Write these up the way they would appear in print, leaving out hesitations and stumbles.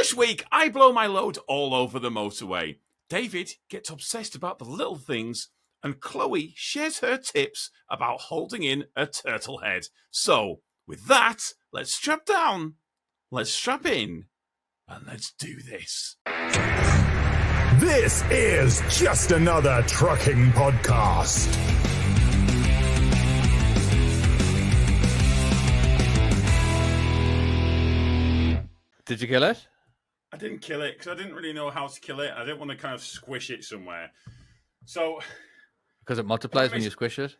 This week, I blow my load all over the motorway. David gets obsessed about the little things, and Chloe shares her tips about holding in a turtle head. So, with that, let's strap down, let's strap in, and let's do this. This is just another trucking podcast. Did you kill it? I didn't kill it because I didn't really know how to kill it. I didn't want to kind of squish it somewhere. So, because it multiplies when you squish it?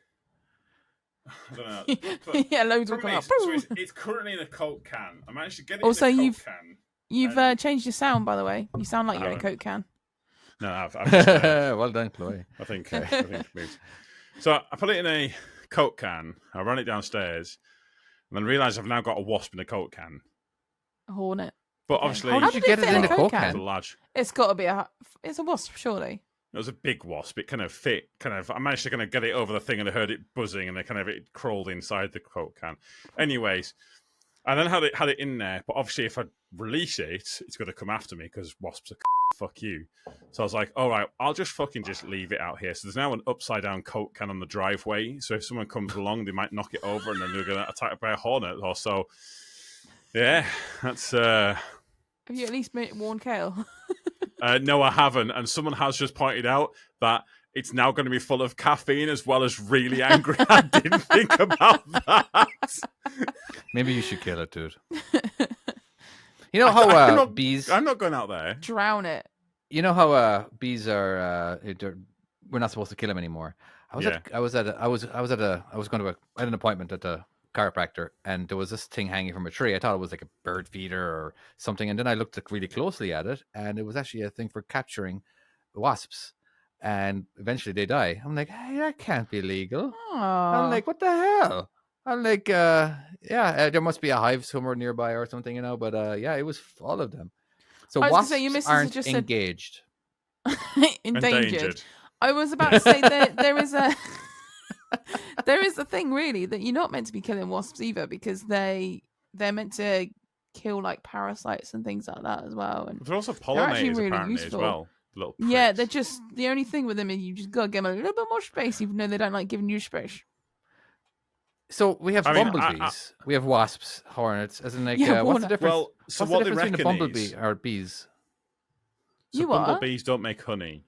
I don't know. Yeah, loads will come up. So it's currently in a Coke can. I'm actually getting Also, in a Coke can. You've changed your sound, by the way. You sound like you're in a Coke can. No, I've just, well done, Chloe. I think it's moved. So I put it in a Coke can. I run it downstairs, and then realise I've now got a wasp in a Coke can. A hornet. But obviously, how did you get it in a Coke can? It's a large. It's got to be it's a wasp, surely. It was a big wasp. It kind of fit. I managed to kind of get it over the thing, and I heard it buzzing, and it crawled inside the Coke can. Anyways, I then had it in there. But obviously, if I release it, it's going to come after me because wasps are fuck you. So I was like, all right, I'll just leave it out here. So there's now an upside down Coke can on the driveway. So if someone comes along, they might knock it over, and then they're going to attack by a hornet or so. Yeah, that's. Have you at least warned Kale? No, I haven't. And someone has just pointed out that it's now going to be full of caffeine as well as really angry. I didn't think about that. Maybe you should kill it, dude. You know how bees... I'm not going out there. Drown it. You know how bees are... we're not supposed to kill them anymore. I had an appointment at the chiropractor, and there was this thing hanging from a tree. I thought it was like a bird feeder or something, and then I looked really closely at it, and it was actually a thing for capturing wasps, and eventually they die. I'm like, hey, that can't be legal. I'm like, what the hell? I'm like, there must be a hive somewhere nearby or something, but it was all of them. So wasps aren't just engaged. Endangered. I was about to say there is a there is a thing really that you're not meant to be killing wasps either, because they're meant to kill like parasites and things like that as well. And they're also pollinators really apparently useful as well. Little pricks. Yeah, they're just the only thing with them is you just gotta give them a little bit more space, even though they don't like giving you space. So we have bumblebees, we have wasps, hornets. As in, like, what's the difference? Well, so what's what the difference between a bumblebee or bees? So bumblebees don't make honey.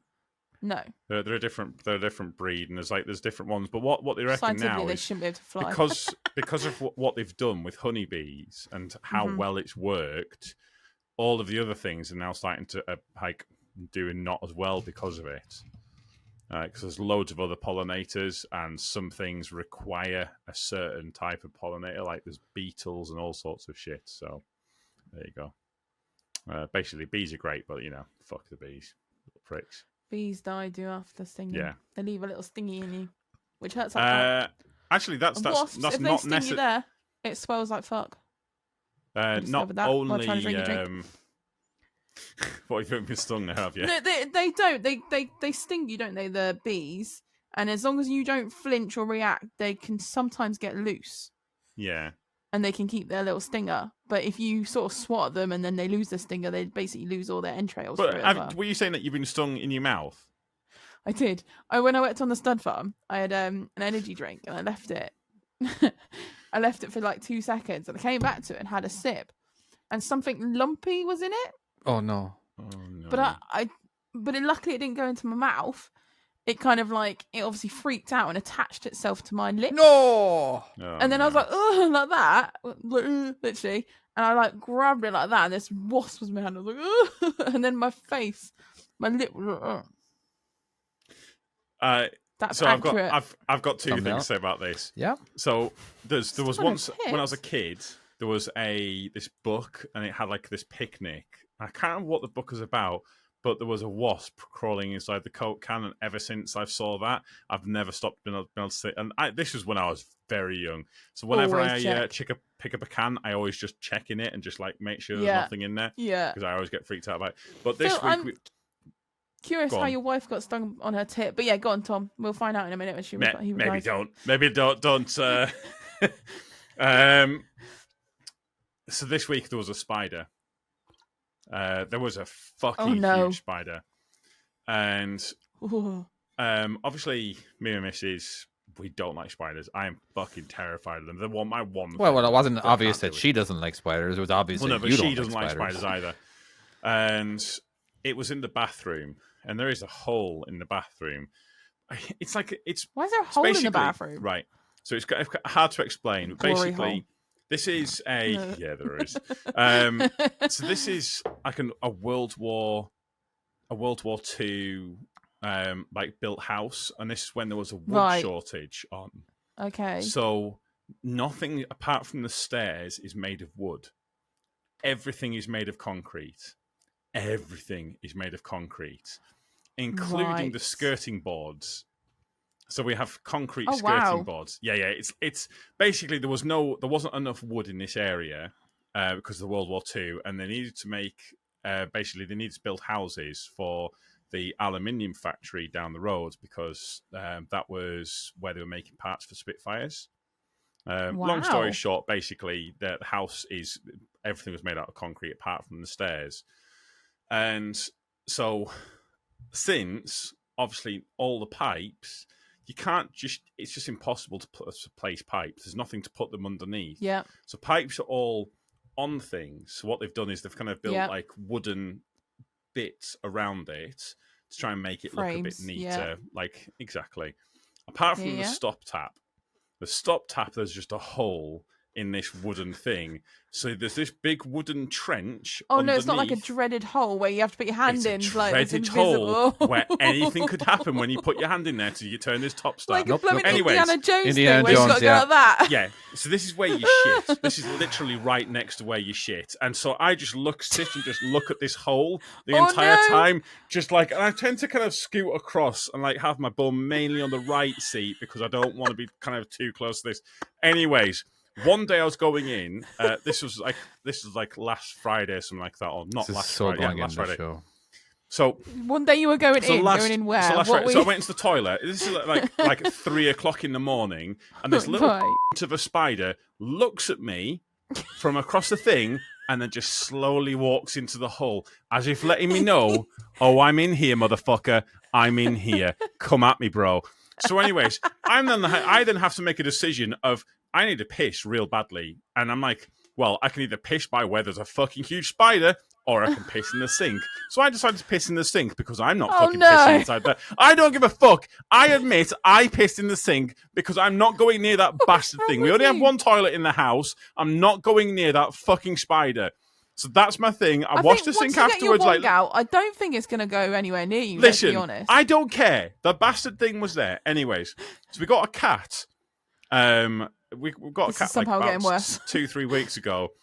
No, they're a different breed, and there's different ones. But what they reckon now they is shouldn't be able to fly because of what they've done with honeybees and how well it's worked. All of the other things are now starting to doing not as well because of it. Because there's loads of other pollinators, and some things require a certain type of pollinator, like there's beetles and all sorts of shit. So there you go. Basically, bees are great, but fuck the bees, little pricks. Bees die after stinging. Yeah, they leave a little stingy in you, which hurts. Actually, that's wasps, not necessarily there. It swells like fuck. Not only. What, you haven't been stung now, have you? No, they don't. They sting you, don't they? The bees, and as long as you don't flinch or react, they can sometimes get loose. Yeah. And they can keep their little stinger, but if you sort of swat at them and then they lose their stinger, they basically lose all their entrails. But were you saying that you've been stung in your mouth? I did. When I worked on the stud farm, I had an energy drink and I left it. I left it for like 2 seconds, and I came back to it and had a sip, and something lumpy was in it. Oh no! But luckily it didn't go into my mouth. It kind of it obviously freaked out and attached itself to my lip. No! And then I was like, ugh, like that, literally. And I grabbed it like that, and this wasp was in my hand. I was like, ugh. And then my lip was That's so accurate. I've got two things to say about this. Yeah. So there was once when I was a kid, there was this book, and it had this picnic. I can't remember what the book was about, but there was a wasp crawling inside the Coke can, and ever since I saw that, I've never stopped being able to see. And this was when I was very young. So whenever I pick up a can, I always just check in it and just make sure there's nothing in there. Yeah. Because I always get freaked out about it. But this week... I'm curious how your wife got stung on her tip. But yeah, go on, Tom. We'll find out in a minute when she Maybe don't. Maybe don't. So this week there was a spider. There was a fucking huge spider. And obviously, me and Mrs., we don't like spiders. I am fucking terrified of them. They're my one. Well, it wasn't obvious that she doesn't like spiders. It was obvious that you she don't doesn't like spiders either. And it was in the bathroom, and there is a hole in the bathroom. It's like it's. Why is there a hole in the bathroom? Right. So it's hard to explain. Glory Basically, hole. this is there is. So this is like a World War II like built house, and this is when there was a wood shortage on. Okay. So nothing apart from the stairs is made of wood. Everything is made of concrete. Everything is made of concrete, including the skirting boards. So we have concrete skirting boards. Yeah. It's basically there wasn't enough wood in this area because of the World War II, and they needed to make they needed to build houses for the aluminium factory down the road because that was where they were making parts for Spitfires. Long story short, basically the house everything was made out of concrete apart from the stairs. And so since obviously all the pipes, you can't it's just impossible to place pipes. There's nothing to put them underneath. Yeah. So pipes are all on things. So what they've done is they've kind of built like wooden bits around it to try and make it look a bit neater. Yeah. Like, exactly. Apart from the stop tap, there's just a hole in this wooden thing. So there's this big wooden trench. Oh no, it's not like a dreaded hole where you have to put your hand in. Like it's invisible. Hole where anything could happen when you put your hand in there till you turn this top stop. Like Indiana Jones thing where you've got to go like that. Yeah. So this is where you shit. This is literally right next to where you shit. And so I just sit and just look at this hole the entire time. Just like, and I tend to kind of scoot across and like have my bum mainly on the right seat because I don't want to be kind of too close to this. Anyways. One day I was going in. This was like last Friday or something like that, or not last Friday. Yeah, last Friday. Show. So one day you were going in. Going in where? So I went into the toilet. This is like 3:00 in the morning, and this little of a spider looks at me from across the thing, and then just slowly walks into the hole, as if letting me know, "Oh, I'm in here, motherfucker. I'm in here. Come at me, bro." So, anyways, I then have to make a decision of. I need to piss real badly. And I'm like, well, I can either piss by where there's a fucking huge spider or I can piss in the sink. So I decided to piss in the sink because I'm not pissing inside there. I don't give a fuck. I admit I pissed in the sink because I'm not going near that bastard thing. We only have one toilet in the house. I'm not going near that fucking spider. So that's my thing. I washed the sink afterwards. I don't think it's going to go anywhere near you, listen, let's be honest. I don't care. The bastard thing was there. Anyways, so we got a cat. We've got a cat like about 2-3 weeks ago,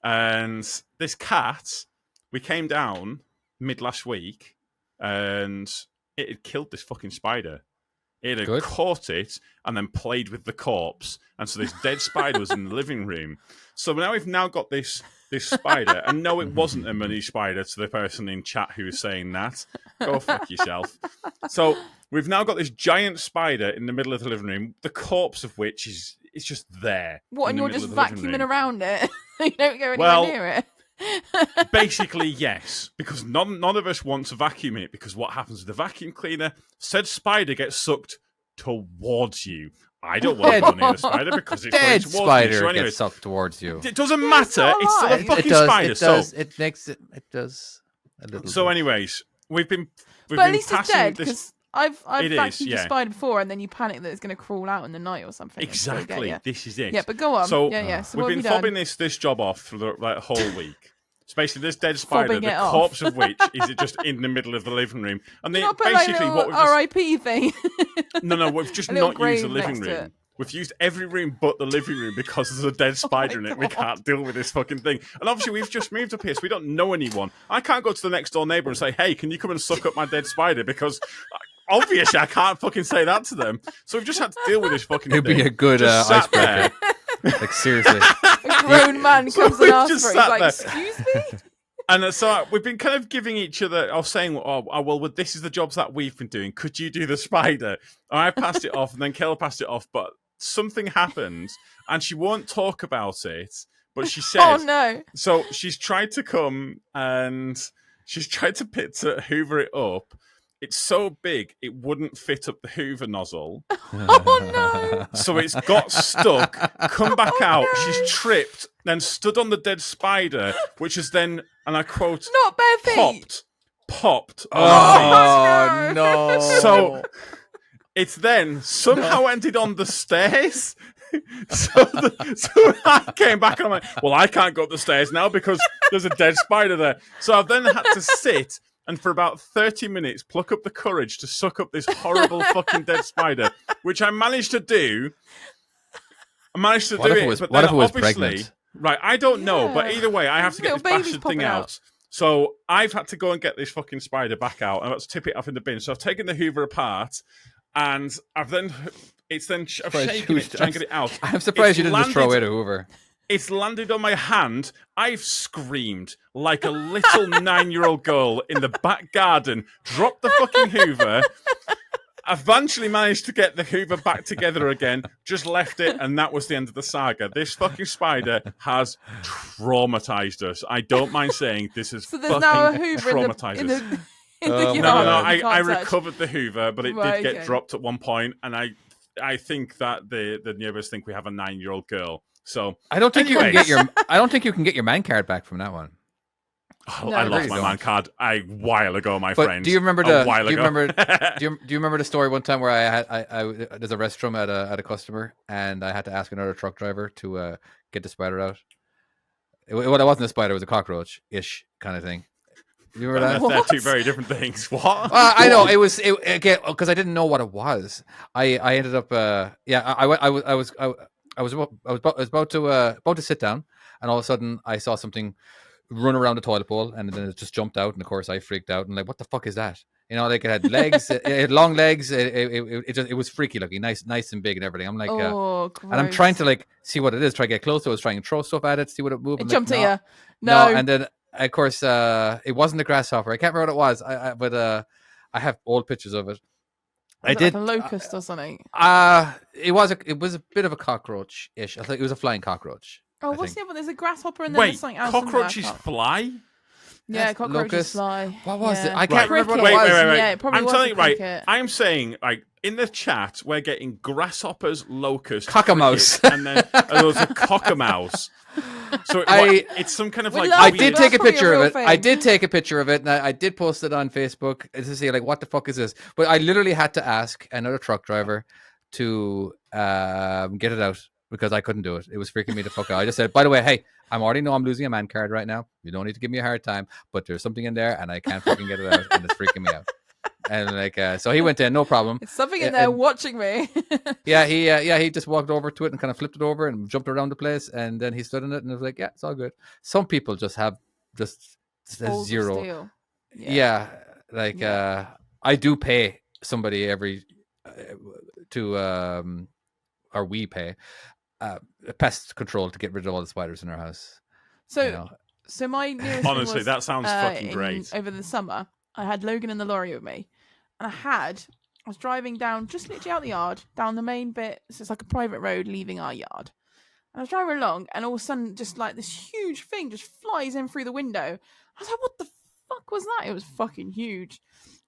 and this cat, we came down mid last week, and it had killed this fucking spider. It had caught it and then played with the corpse, and so this dead spider was in the living room. So now we've got this spider, and no, it wasn't a mini spider to the person in chat who was saying that. Go fuck yourself. So we've now got this giant spider in the middle of the living room, the corpse of which is just there. What, and you're just vacuuming around it? You don't go anywhere near it? Basically, yes, because none of us want to vacuum it, because what happens with the vacuum cleaner? Said spider gets sucked towards you. I don't want to go near the spider because it's dead towards spider me. So anyways, gets sucked towards you. It doesn't matter. It's still a fucking spider. It does a little. So, bit. anyways, we've been but at least it's dead because I've vacuumed a spider before, and then you panic that it's going to crawl out in the night or something. Exactly. This is it. Yeah, but go on. So, So we've been fobbing this job off for the whole week. So basically, this dead spider, the corpse of which is just in the middle of the living room, and then basically what we've RIP thing. No, we've just not used the living room. We've used every room but the living room because there's a dead spider in it. We can't deal with this fucking thing. And obviously, we've just moved up here, so we don't know anyone. I can't go to the next door neighbour and say, "Hey, can you come and suck up my dead spider?" Because obviously, I can't fucking say that to them. So we've just had to deal with this fucking thing. It'd be a good icebreaker. Like, seriously. A grown man comes and asks for it. He's like, excuse me? And so we've been kind of giving each other, I was saying, well, this is the jobs that we've been doing. Could you do the spider? And I passed it off, and then Kayla passed it off, but something happened, and she won't talk about it, But she said, Oh no! so she's tried to come and she's tried to hoover it up. It's so big it wouldn't fit up the hoover nozzle. Oh no! So it's got stuck, come back out, no. she's tripped, then stood on the dead spider, which is then, and I quote, Not bare feet. popped. Oh no! So it's then somehow ended on the stairs. So I came back and I'm like, well, I can't go up the stairs now because there's a dead spider there. So I've then had to sit and for about 30 minutes pluck up the courage to suck up this horrible fucking dead spider, which I managed to do. I managed to do it. What if it was pregnant? Right, I don't know, but either way, I have to get this Little baby's bastard thing popping out. So I've had to go and get this fucking spider back out, and I've got to tip it off in the bin. So I've taken the Hoover apart, and I've shaken it to try and get it out. I'm surprised you didn't just throw away the Hoover. It's landed on my hand. I've screamed like a little 9-year-old girl in the back garden, dropped the fucking Hoover. Eventually managed to get the Hoover back together again, just left it, and that was the end of the saga. This fucking spider has traumatized us. I don't mind saying this is fucking now a Hoover traumatized us. in the yard. No, I you can't touch. recovered the Hoover, but it Right, did get okay. dropped at one point, and I think that the neighbours think we have a 9-year-old girl. So I don't think anyway. you can get your man card back from that one. Oh, No, I I lost really my don't. man card a while ago, my But friend. do you remember a while do you ago. remember do you remember the story one time where there's a restroom at a customer and I had to ask another truck driver to get the spider out. It wasn't a spider, it was a cockroach ish kind of thing. You remember that? They're two very different things. What? I know it was again because I didn't know what it was. I ended up I was about to sit down, and all of a sudden I saw something run around the toilet bowl, and then it just jumped out, and of course I freaked out and like, what the fuck is that? You know, like it had legs, it had long legs. It was freaky looking, nice and big and everything. I'm like, Oh, and I'm trying to like see what it is, try to get close. I was trying to throw stuff at it, see what it moved. It I'm jumped like, at you. No. and then of course it wasn't a grasshopper. I can't remember what it was. But I have old pictures of it. I did like a locust or something. it was a bit of a cockroach ish. I think it was a flying cockroach. Oh, I what's think. the other? There's a grasshopper and then Wait, there's something else. cockroaches fly? Yeah, That's cockroaches locust. fly. What was it? Yeah. I can't remember what it Wait, was. wait. Yeah, it probably I'm was telling a you, right. cricket. I'm saying, like, in the chat, we're getting grasshoppers, locusts, Cockamouse. crickets, and then there's a cockamouse. So it's some kind of We like. love I it. did That's take a probably a picture of real it. thing. I did take a picture of it, and I did post it on Facebook to see like what the fuck is this. But I literally had to ask another truck driver to get it out because I couldn't do it. It was freaking me the fuck out. I just said, by the way, hey, I already know I'm losing a man card right now. You don't need to give me a hard time, but there's something in there, and I can't fucking get it out, and it's freaking me out. And like, so he went in, no problem. It's something in there watching me. Yeah, he just walked over to it and kind of flipped it over and jumped around the place, and then he stood in it and was like, yeah, it's all good. Some people just have just Balls of zero. steel. Yeah, like I do pay somebody every or we pay pest control to get rid of all the spiders in our house. So, you know. so my nearest Honestly, thing was, that sounds fucking great. Over the summer, I had Logan in the lorry with me, and I was driving down, just literally out the yard, down the main bit. So it's like a private road leaving our yard. And I was driving along, and all of a sudden, just like this huge thing just flies in through the window. I was like, what the fuck was that? It was fucking huge.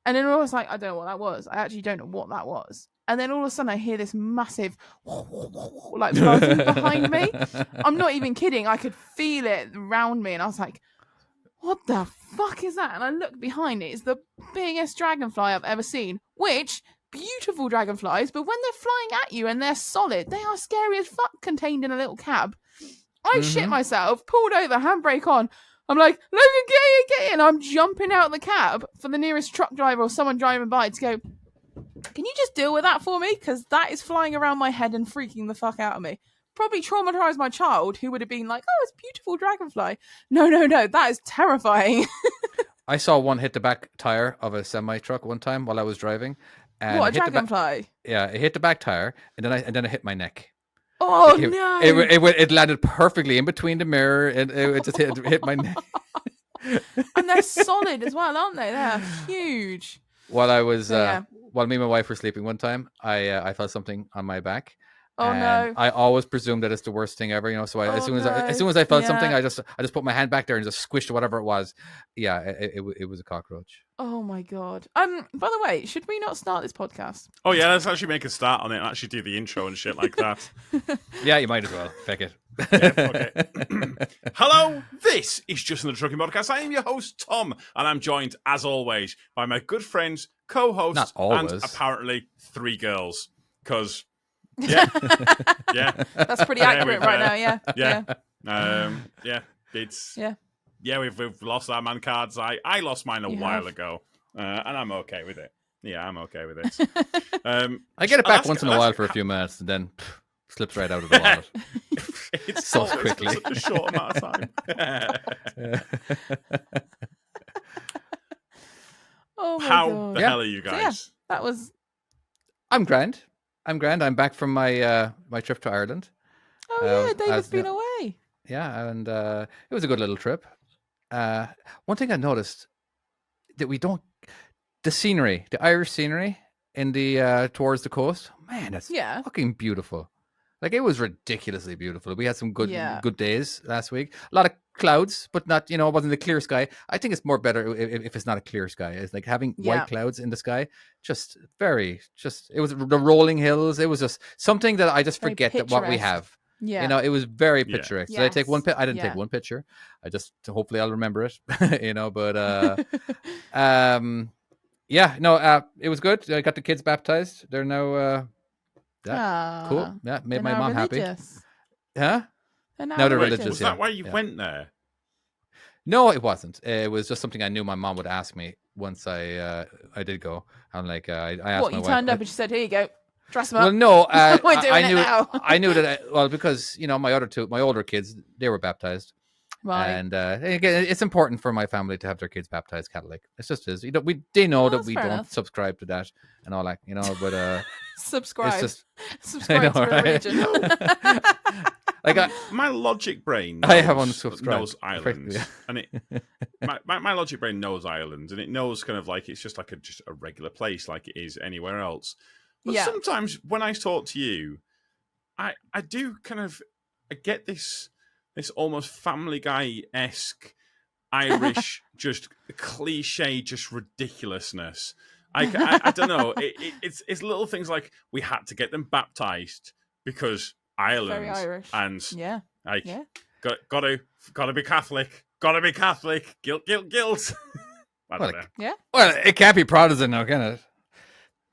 And then I was like, I don't know what that was. I actually don't know what that was. And then all of a sudden I hear this massive like buzzing behind me. I'm not even kidding. I could feel it around me. And I was like, what the fuck is that? And I look behind it. It's the biggest dragonfly I've ever seen. Which, beautiful dragonflies, but when they're flying at you and they're solid, they are scary as fuck contained in a little cab. I shit myself, pulled over, handbrake on. I'm like, Logan, get in. I'm jumping out of the cab for the nearest truck driver or someone driving by to go, can you just deal with that for me? Because that is flying around my head and freaking the fuck out of me. Probably traumatized my child, who would have been like, oh, it's a beautiful dragonfly. No, that is terrifying. I saw one hit the back tire of a semi truck one time while I was driving. And What, a it hit the dragonfly? it hit the back tire, and then it hit my neck. Oh, It- no. It landed perfectly in between the mirror, and it just hit my neck. And they're solid as well, aren't they? They're huge. While I was So, yeah. while me and my wife were sleeping one time, I felt something on my back, Oh and no! I always presume that it's the worst thing ever, So as soon as I felt something, I just put my hand back there and just squished whatever it was. Yeah, it was a cockroach. Oh my god! By the way, should we not start this podcast? Oh yeah, let's actually make a start on it and actually do the intro and shit like that. Yeah, you might as well. Fuck it. Yeah, fuck it. Hello, this is Just Another Trucking Podcast. I am your host, Tom, and I'm joined, as always, by my good friends, co-hosts, and apparently 3 girls. Because, yeah. That's pretty accurate right now, yeah. We've lost our man cards. I lost mine a while ago, and I'm okay with it. Yeah, I'm okay with it. I get it back once in a while for a few minutes, and then slips right out of the wallet. It's so so quickly. Such a short amount of time. Oh my How god. the hell are you guys? So, that was... I'm grand. I'm back from my my trip to Ireland. Oh yeah, David's been away. Yeah, and it was a good little trip. One thing I noticed that the scenery, the Irish scenery in the towards the coast, man, that's fucking beautiful. Like, it was ridiculously beautiful. We had some good days last week. A lot of clouds, but not, it wasn't a clear sky. I think it's more better if it's not a clear sky. It's like having white clouds in the sky. It was the rolling hills. It was just something that I just very forget that what we have. Yeah. It was very picturesque. Yes. Did I take one I didn't take one picture. I just, hopefully I'll remember it, but it was good. I got the kids baptized. They're now cool. Yeah, made my mom religious. Happy. Huh? Now they're religious. Was that why you went there? No, it wasn't. It was just something I knew my mom would ask me once I did go. I'm like, I asked what, my you wife. turned up and she said, "Here you go, dress them up." Well, no, We're doing it now. I knew that. Because my older kids, they were baptized. Right. And again, it's important for my family to have their kids baptized Catholic. It's just is. They know that we don't subscribe to that and all that, but subscribe. It's just, subscribe to a religion. Like my logic brain I have unsubscribed. knows Ireland, and my logic brain knows Ireland, and it knows kind of like it's just like just a regular place like it is anywhere else. But sometimes when I talk to you, I do kind of get this almost Family Guy-esque Irish just cliche, just ridiculousess. I don't know. It's little things like we had to get them baptized because Ireland, very Irish, and gotta be Catholic, guilt. I don't know. Yeah. Well, it can't be Protestant now, can it?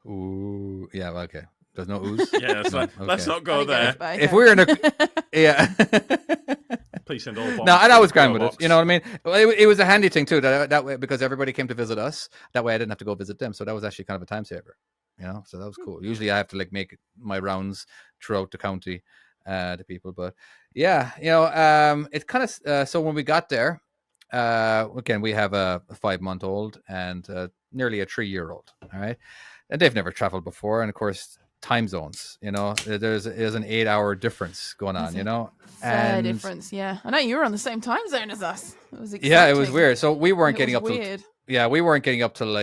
Ooh, yeah. Well, okay. There's no ooze. Yeah, let's not go there. If we're in a please send all bombs. No, and I was grand with it. You know what I mean? It was a handy thing too that way, because everybody came to visit us. That way, I didn't have to go visit them. So that was actually kind of a time saver. So that was cool. Usually, I have to make my rounds throughout the county to people, but yeah, it kind of. So when we got there, again, we have a 5-month-old and nearly a 3-year-old. All right, and they've never traveled before, and of course, time zones. There's an 8-hour difference going on. Fair difference. Yeah, I know you were on the same time zone as us. It was exciting. Yeah, it was weird. So we weren't getting up weird. we weren't getting up till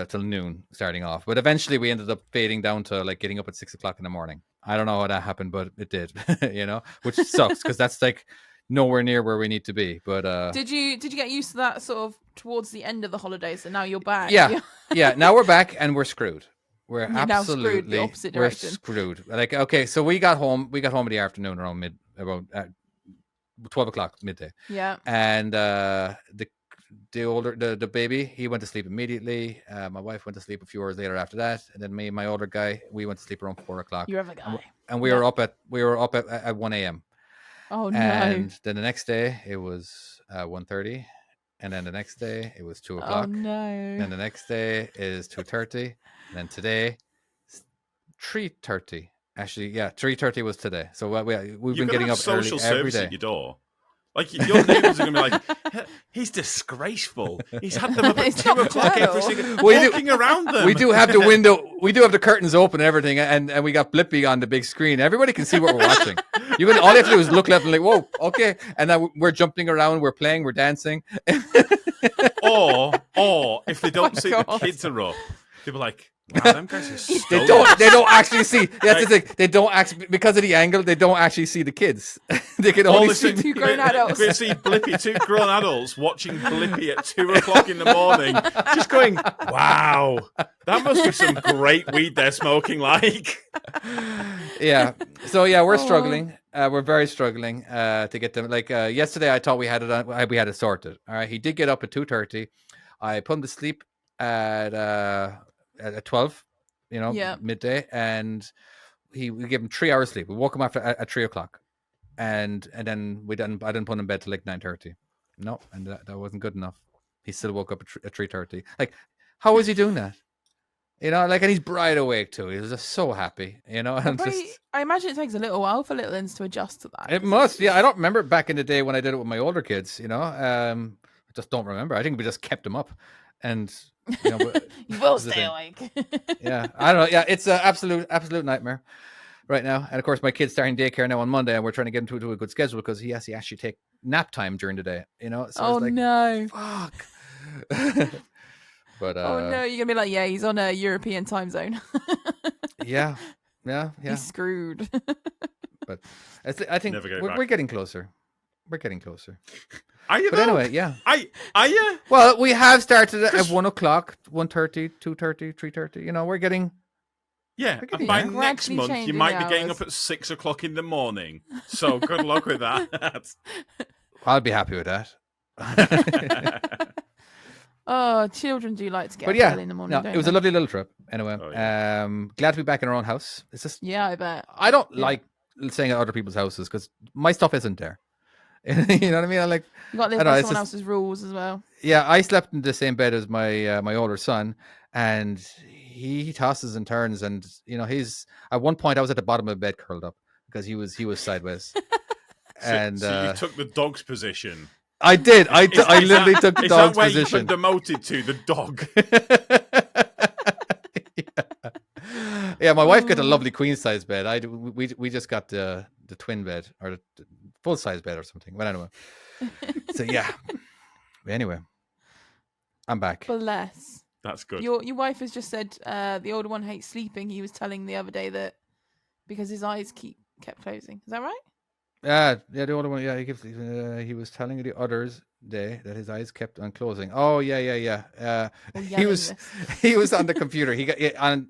till noon starting off, but eventually we ended up fading down to getting up at 6 o'clock in the morning. I don't know how that happened, but it did. Which sucks because that's nowhere near where we need to be. But did you get used to that sort of towards the end of the holidays, and now you're back? Yeah. Now we're back and we're screwed. We're absolutely screwed the opposite direction. We're screwed. Okay, so we got home in the afternoon around about 12 o'clock midday. Yeah. And the baby, he went to sleep immediately. My wife went to sleep a few hours later after that, and then me and my older guy, we went to sleep around 4 o'clock. Your other guy. And we were up at 1 a.m. Oh no! And then the next day it was 1:30, and then the next day it was 2 o'clock. Oh no! Then the next day is 2:30, and then today 3:30. Actually, yeah, 3:30 was today. So we've been getting up social early every service day. at your door. Like, your neighbours are going to be like, he's disgraceful. He's had them up at 2 o'clock every single walking around them. We do have the window. We do have the curtains open and everything, and we got Blippi on the big screen. Everybody can see what we're watching. All you have to do is look left and like, whoa, okay. And now we're jumping around, we're playing, we're dancing. or if they don't see the kids are up, they'll be like, Wow, them guys are They stoners. don't actually see. That's the thing. They don't actually, because of the angle. They don't actually see the kids. They can All only this see. Two grown adults. We see Blippi, 2 grown adults watching Blippi at 2:00 in the morning, just going, "Wow, that must be some great weed they're smoking." Like, Yeah. So yeah, we're Oh. struggling. We're very struggling to get them. Like yesterday, I thought we had it sorted. All right. He did get up at 2:30. I put him to sleep at 12. Yeah. Midday, and we gave him 3 hours sleep. We woke him after at 3:00, and then I didn't put him in bed till like 9:30. No, and that wasn't good enough. He still woke up at 3:30. Like, how was he doing that? And he's bright awake too. He was just so happy. And I imagine it takes a little while for little ones to adjust to that. it must. Yeah, I don't remember back in the day when I did it with my older kids. I just don't remember. I think we just kept them up, and You will this is the stay thing. awake. Yeah, I don't know. Yeah, it's an absolute nightmare right now. And of course, my kid's starting daycare now on Monday, and we're trying to get him to a good schedule because he has to actually take nap time during the day. So Oh it's like, no. fuck. But Oh no, you're gonna be like, yeah, he's on a European time zone. yeah. He's screwed. But I think Never get it we're back. getting closer. We're getting closer. are you? But though? anyway, yeah. Are you? Well, we have started at 1:00, 1:30, 2:30, 3:30. We're getting. Yeah, We're getting and by there. next Gradually month, you changing might the be getting hours. up at 6:00 in the morning. So good luck with that. I'll be happy with that. Oh, children do like to get But up yeah, early in the morning. no, don't it was a they? lovely little trip. Anyway, Oh, glad to be back in our own house. It's just Yeah, I bet. I don't Yeah. like staying at other people's houses because my stuff isn't there. You know what I mean? You got to live I know, by it's someone just- else's rules as well. Yeah, I slept in the same bed as my older son, and he tosses and turns, and he's at one point I was at the bottom of the bed curled up because he was sideways. And so you took the dog's position. I did. I Is literally that- took the is dog's that where position. you've been demoted to the dog? Yeah, my wife got a Oh. lovely queen size bed. We just got the twin bed or the full size bed or something. But anyway, so yeah. Anyway, I'm back. Bless. That's good. Your wife has just said the older one hates sleeping. He was telling the other day that because his eyes kept closing. Is that right? Yeah, the older one. Yeah, he was telling the others day that his eyes kept on closing. Oh yeah. Or He yelling was this? he was on the computer. He got on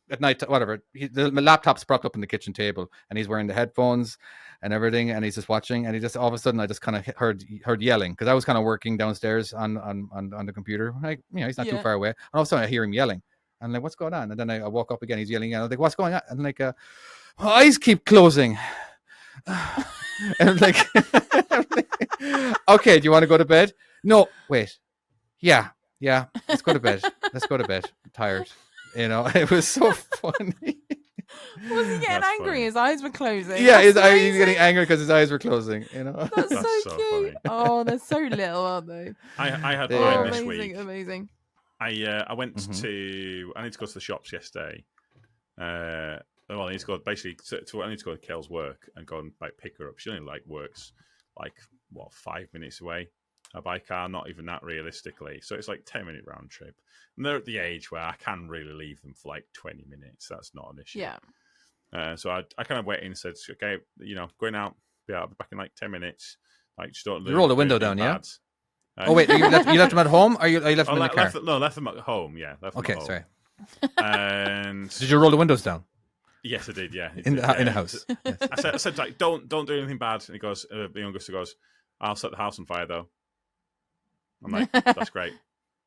at night, whatever. The laptop's propped up on the kitchen table, and he's wearing the headphones and everything, and he's just watching. And he just all of a sudden, I just kind of heard yelling because I was kind of working downstairs on the computer. Like, he's not too Yeah. far away. And all of a sudden, I hear him yelling. I'm like, what's going on? And then I woke up again. He's yelling. And I was like, what's going on? And like, my eyes keep closing. And I'm like, okay, do you want to go to bed? No, wait. Yeah. Let's go to bed. I'm tired. It was so funny. Was he getting That's angry? funny. His eyes were closing. Yeah, That's he was getting amazing. angry because his eyes were closing. That's That's so so cute. funny. Oh, they're so little, aren't they? I had They mine are. this amazing, week. amazing. I went Mhm. to. I need to go to the shops yesterday. Well, I need to go basically. I need to go to Kel's work and go and pick her up. She only works 5 minutes away by car. Not even that realistically. So it's 10-minute round trip. And they're at the age where I can really leave them for 20 minutes. That's not an issue. Yeah. So I kind of waited and said, okay, going out. I'll be back in 10 minutes. Just don't. You roll the do window anything down, yeah? bad. Oh wait, you left them at home, or you left them in the car? Left them at home. Yeah, left them Okay, at home. sorry. And Did you roll the windows down yes, I did. Yeah, in the house? Yes. I said don't do anything bad. And he goes, the youngest goes, I'll set the house on fire though. I'm like, that's great.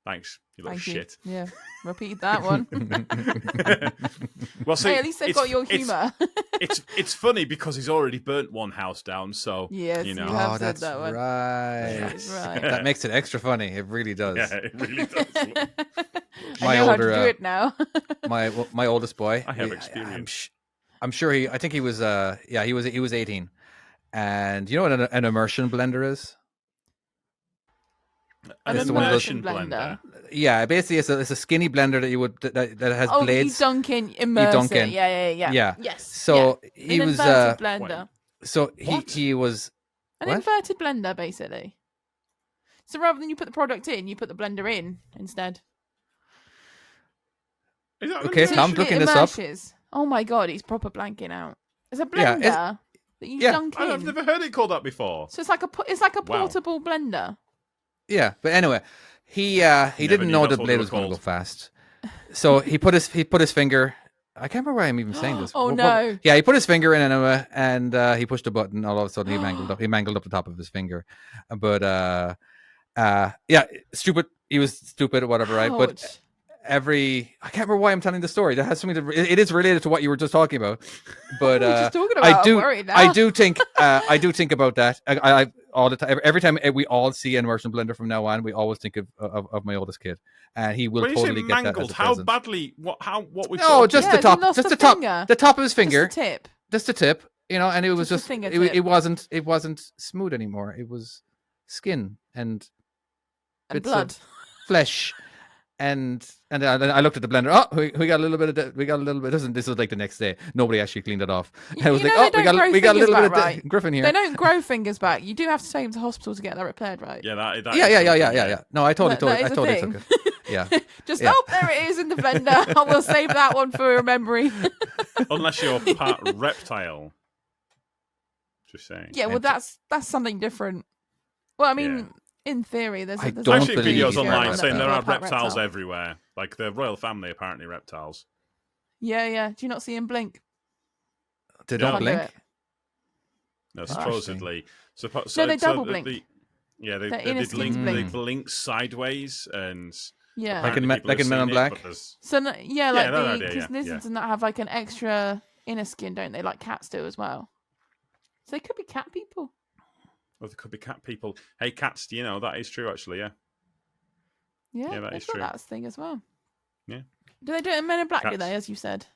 Thanks, you little Thank you. shit. Yeah. Repeat that one. Well, see, Hey, at least they've it's- got your it's- humour. It's funny because he's already burnt one house down, so Yes, you know. you have Oh, said that's that one. right. That is right. That makes it extra funny. It really does. Yeah, it really does. My I know older, how to do it now. my oldest boy. I have he- experience. I'm sure I think he was. He was 18, and you know what an immersion blender is? An It's the one of those- immersion blender. Yeah, basically it's a skinny blender that has Oh, blades. you dunk in, immerse dunk it. in. Yeah. Yeah. Yes. So yeah. he An was. inverted blender. So What? he was. An what? inverted blender, basically. So rather than you put the product in, you put the blender in instead. Is that Okay, immersion? Tom's looking this up. Oh my god, he's proper blanking out. It's a Yeah, blender that you dunk in. I've never heard it called that before. So it's like a Wow. portable blender. Yeah, but anyway, he didn't knew know that's the what blade they were was going to go called. fast, so he put his finger. I can't remember why I'm even saying this. Oh, no. Yeah, he put his finger in anyway, and he pushed a button. All of a sudden, he mangled up the top of his finger. But yeah, stupid. He was stupid or whatever, right? But Ouch. I can't remember why I'm telling the story. That has something to. It is related to what you were just talking about. But We're just talking about. I'm worried now. I do think about that. I all the time. Every time we all see an immersion blender from now on, we always think of my oldest kid, and he will When you totally say get mangled, that. As a how present. badly? What we? No, just the he top, lost just the the top, finger. the top of his finger, Just the tip. just the tip. You know, and it was Just the just fingertip. it wasn't smooth anymore. It was skin and And bits blood. of flesh. And I looked at the blender. Oh, we got a little bit of we got a little bit. This was like the next day. Nobody actually cleaned it off. I was You like, know oh, they we don't got grow a little fingers bit back, of right? Griffin here. They don't grow fingers back. You do have to take them to hospital to get that repaired, right? Yeah, that Yeah. is something, No, I totally That is a took thing. it. Yeah. Just Yeah. there it is in the blender. I will save that one for a memory. Unless you're part reptile. Just saying. Yeah, well, that's something different. Well, I mean, in theory, there's I there's don't Actually, believe videos you. online Yeah, saying there people are part reptiles reptile. everywhere. Like the royal family, apparently reptiles. Yeah. Do you not see him blink? They Yeah. don't Can't do blink. it. No, Interesting. supposedly. No, they double blink. Yeah, Their they inner did skins link. blink. They blink sideways, and Yeah. Like in apparently people like have in Men seen in Black? but there's- So yeah, like that idea, because yeah, lizards and that have like an extra inner skin, don't they? Like cats do as well. So they could be cat people. Well, there could be cat people. Hey, cats, do you know that is true? Actually, yeah. Yeah, Yeah, that they've is got true. that thing as well. Yeah. Do they do it in Men in Black? Do Cats. they, as you said?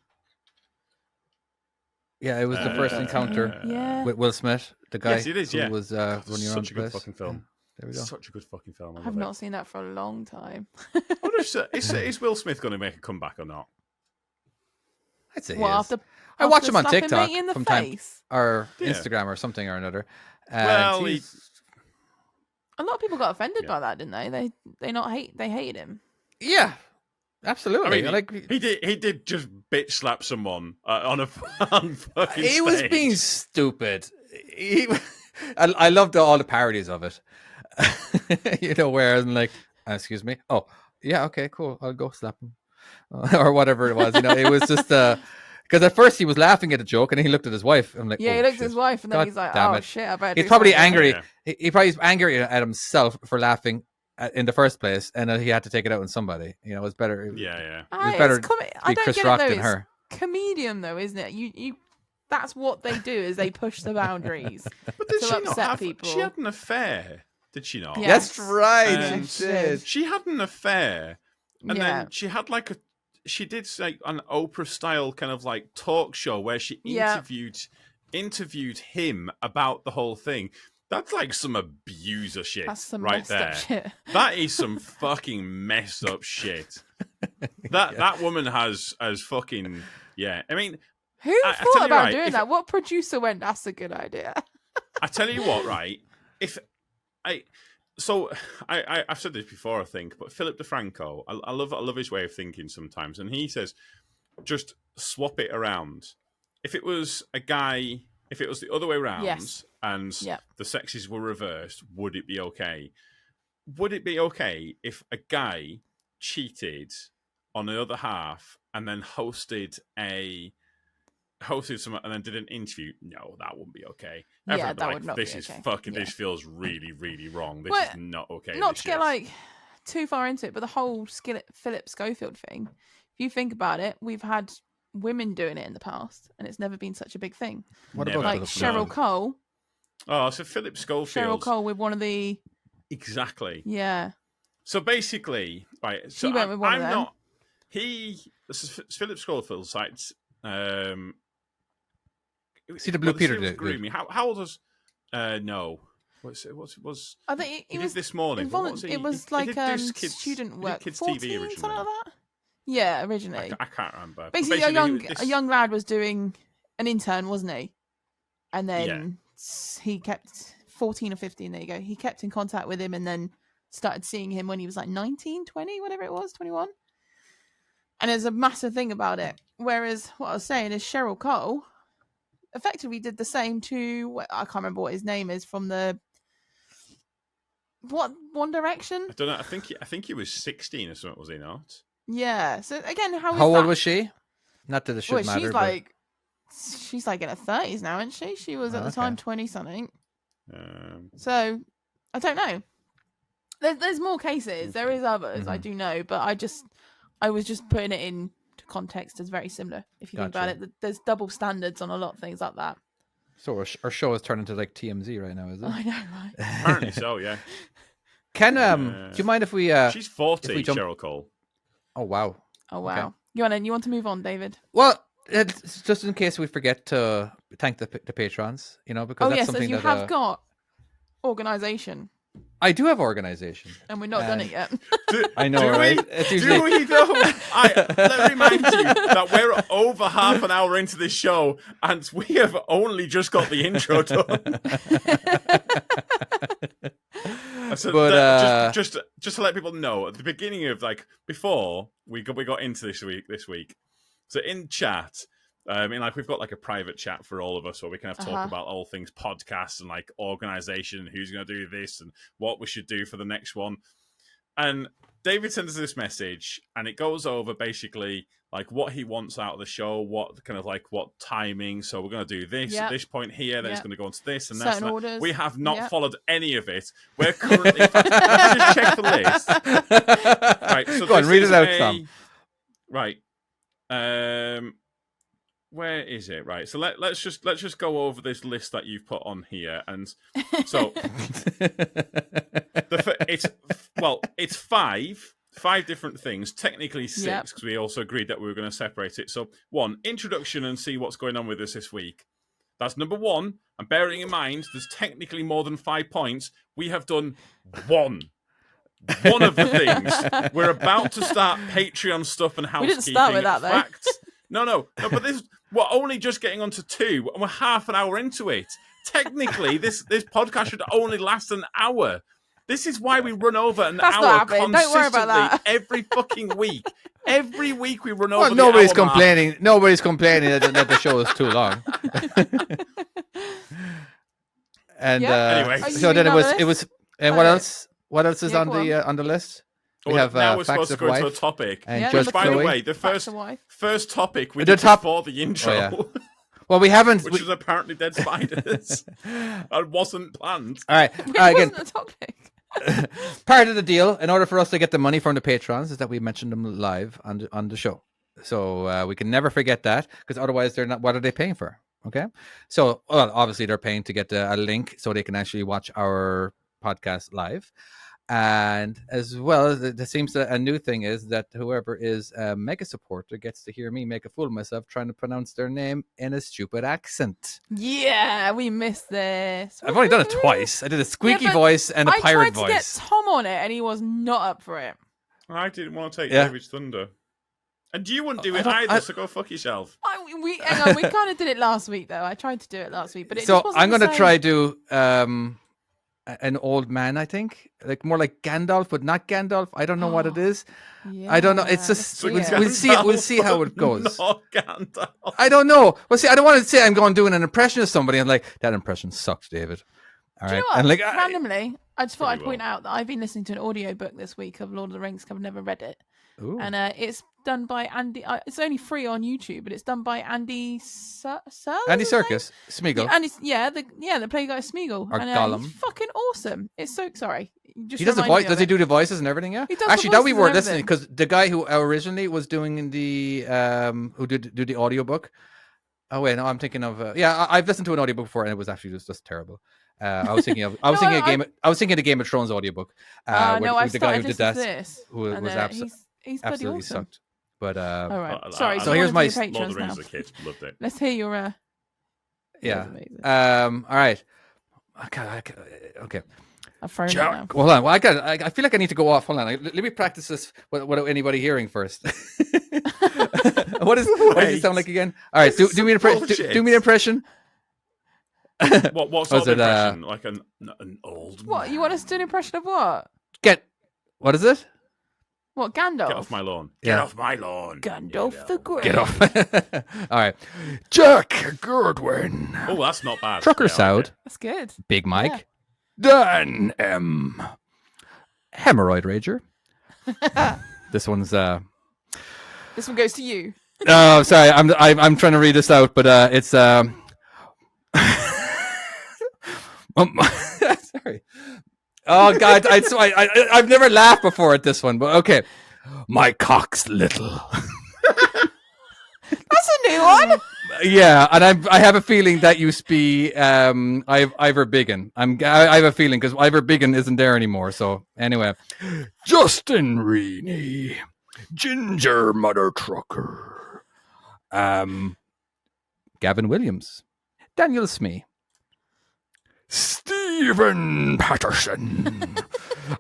Yeah, it was the first encounter Yeah. with Will Smith, the guy Yes, it is, who yeah. was God, running it's around such a the good place. fucking film. There we go. Such a good fucking film. I I've love not it. seen that for a long time. I wonder if, is Will Smith going to make a comeback or not? I'd say Well, he is. after I watch him on slapping TikTok me in the from time face. or Yeah. Instagram or something or another. And Well, A lot of people got offended Yeah. by that, didn't they? They hated him. yeah, absolutely. I mean, like he did just bitch slap someone on fucking he was stage. being stupid. I loved all the parodies of it. You know, where I'm like, excuse me. Oh, yeah, okay, cool. I'll go slap him, or whatever it was. You know, it was just because at first he was laughing at the joke, and then he looked at his wife. I'm like, Yeah, oh, he looked shit. at his wife, and then God he's like, damn "Oh it. shit, I better." He's do probably something." angry. Yeah. He probably is angry at himself for laughing in the first place, and he had to take it out on somebody. You know, it's better. Yeah. Ah, It's better it's I be don't Chris get Rock it, though. than It's her. comedian though, isn't it? You that's what they do is they push the boundaries. But did to she not upset have? people. She had an affair, did she not? Yeah. That's Yes. right. And She did. She had an affair, and Yeah. then she had like she did like an Oprah style kind of like talk show where she Yeah. interviewed him about the whole thing. That's like some abuser shit That's some right messed there. up shit. That is some fucking messed up shit. That woman has fucking yeah. I mean, Who I thought tell you about right, doing if- that? What producer went? That's a good idea. I tell you what, right? I've said this before, I think, but Philip DeFranco, I love his way of thinking sometimes, and he says, just swap it around. If it was the other way around, Yes. and Yep. the sexes were reversed, would it be okay? Would it be okay if a guy cheated on the other half and then hosted some and then did an interview? No, that wouldn't be okay. Yeah, Everyone would be that like, would not this be is okay. fucking. Yeah. This feels really, really wrong. This Well, is not okay. Not this to get shit. like too far into it, but the whole Philip Schofield thing. If you think about it, we've had women doing it in the past, and it's never been such a big thing. What Never. about Like the Cheryl Cole. Oh, so Philip Schofield. Cheryl Cole with one of the Exactly. yeah. So basically, right. So She went with one I'm of them. not. This is Philip Schofield cites. See the Blue Peter serial did. grooming. How old was? No. Was I think he it did was this morning? What was he? it was He like did this student he did work. kids 14, TV originally. something like that. Yeah, originally. I can't remember. But Basically, this- a young lad was doing an intern, wasn't he? And then Yeah. he kept 14 or 15. There you go. He kept in contact with him, and then started seeing him when he was like 19, 20, whatever it was, 21. And there's a massive thing about it. Whereas what I was saying is Cheryl Cole effectively did the same to, I can't remember what his name is from the One Direction. I don't know. I think he was 16 or something. Was he not? Yeah. So again, how old was she? Not that it should well, matter. she's like in her 30s now, isn't she? She was at the time 20 something. So I don't know. There's more cases. There is others. I do know, but I was just putting it into context as very similar. If you think about it, there's double standards on a lot of things like that. So our show has turned into like TMZ right now, is it? I know, right? Apparently so. Yeah. Can do you mind if we? She's 40. Cheryl Cole. Oh wow. Oh wow. Okay. You want to move on, David? Well, it's just in case we forget to thank the patrons, because that's something you have got organisation. I do have organisation, and we're not done it yet. I know, right? Do we though? Let me remind you that we're over half an hour into this show, and we have only just got the intro done. So but just to let people know, at the beginning of before we got into this week. So in chat, we've got a private chat for all of us where we can have talk about all things podcasts and organisation and who's going to do this and what we should do for the next one. And David sends us this message, and it goes over basically what he wants out of the show, what kind of what timing. So we're going to do this at this point here, then it's going to go into this and certain that. orders. We have not followed any of it. We're currently just check the list. Right, so go on, read it out, Sam. Right. Where is it? Right. So let's just go over this list that you've put on here, and so it's five different things. Technically six, because we also agreed that we were going to separate it. So 1, introduction and see what's going on with us this week. That's number 1. And bearing in mind, there's technically more than 5 points. We have done one of the things. We're about to start Patreon stuff and housekeeping. We didn't start with that, though. Facts. No, but we're only just getting onto 2, and we're half an hour into it. Technically, this podcast should only last an hour. This is why we run over an hour consistently. Don't worry about that. Every fucking week. Every week we run over well, the nobody's hour complaining. mark. Nobody's complaining that the show is too long. And anyway, so then it was. And what else? What else is on the list? We have now we're facts supposed to of go wife into a topic. And Which, by the Chloe. way, the first topic we The did top- before the intro. Oh, yeah. Well, we haven't. Which is apparently dead spiders. It wasn't planned. All right. It Again, wasn't a topic. part of the deal, in order for us to get the money from the patrons, is that we mention them live on the show. So we can never forget that, because otherwise they're not. What are they paying for? Okay. So, well, obviously they're paying to get a link so they can actually watch our podcast live. And as well, there seems a new thing is that whoever is a mega supporter gets to hear me make a fool of myself trying to pronounce their name in a stupid accent. Yeah, we missed this. I've only done it twice. I did a squeaky voice and a pirate voice. I tried to get Tom on it, and he was not up for it. I didn't want to take David's thunder. And you wouldn't do it either, so go fuck yourself. We kind of did it last week, though. I tried to do it last week, but it so just wasn't I'm going to the try to an old man, I think, more like Gandalf, but not Gandalf. I don't know what it is. Yeah, I don't know. It's just we'll see how it goes. Not Gandalf. I don't know. Well, see, I don't want to say I'm going doing an impression of somebody. I'm like, that impression sucks, David. All right. Do you know what? And like randomly, I just thought I'd point will. out that I've been listening to an audiobook this week of Lord of the Rings because I've never read it. Ooh. And it's done by Andy. It's only free on YouTube, but it's done by Andy Serkis. Andy Serkis, Smeagol. Yeah, the play guy Smeagol. Or and Gollum. he's fucking awesome. It's so sorry. He does the voice. Does he do the voices and everything? Yeah. He does Actually, the that we voices were and listening everything. because the guy who originally was doing the who did do the audiobook. Oh wait, no, I'm thinking of I've listened to an audiobook before and it was actually just terrible. I was thinking of the Game of Thrones audiobook. I've the guy who started did that, this, who and, was he's bloody absolutely awesome. sucked. But All right, sorry. So here's my Lord of patrons the now. Rings as a kid. Loved it. Let's hear your. yeah. Amazing. All right. Okay. I've thrown it now. Hold on. Well, I feel like I need to go off. Hold on. Let me practice this without anybody hearing first. What does it sound like again? All right. Do me an impression. What sort of impression? Like an old What man. you want us to do an impression of what? What is it? What, Gandalf? Get off my lawn. Yeah. Get off my lawn. Gandalf the Grey. Get off. All right. Jack Goodwin. Oh, that's not bad. Trucker Yeah, I like Sound. it. That's good. Big Mike. Dan M. Hemorrhoid Rager. This one's This one goes to you. oh, sorry. I'm trying to read this out, but it's sorry. Oh God, I've never laughed before at this one, but okay. My cock's little. That's a new one. Yeah, and I have a feeling that used to be Ivor Biggin. I have a feeling because Ivor Biggin isn't there anymore. So anyway, Justin Reaney, Ginger Mother Trucker, Gavin Williams, Daniel Smee, Stephen Patterson,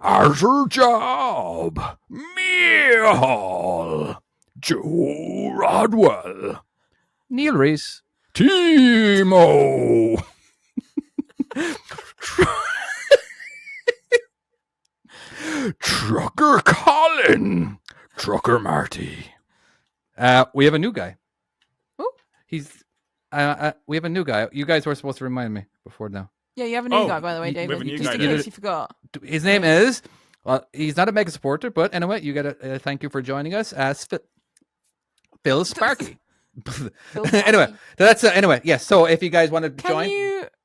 Arthur Job, Mia Hall, Joe Rodwell, Neil Reese, Timo, Trucker Colin, Trucker Marty. We have a new guy. Oh. He's we have a new guy. You guys were supposed to remind me before now. Yeah, you have a new guy, by the way, we have David. a new Just guy, in David. case you forgot. His name is. Well, he's not a mega supporter, but anyway, you got to thank you for joining us as Phil Sparky. Anyway, that's anyway. Yes. So if you guys want to join,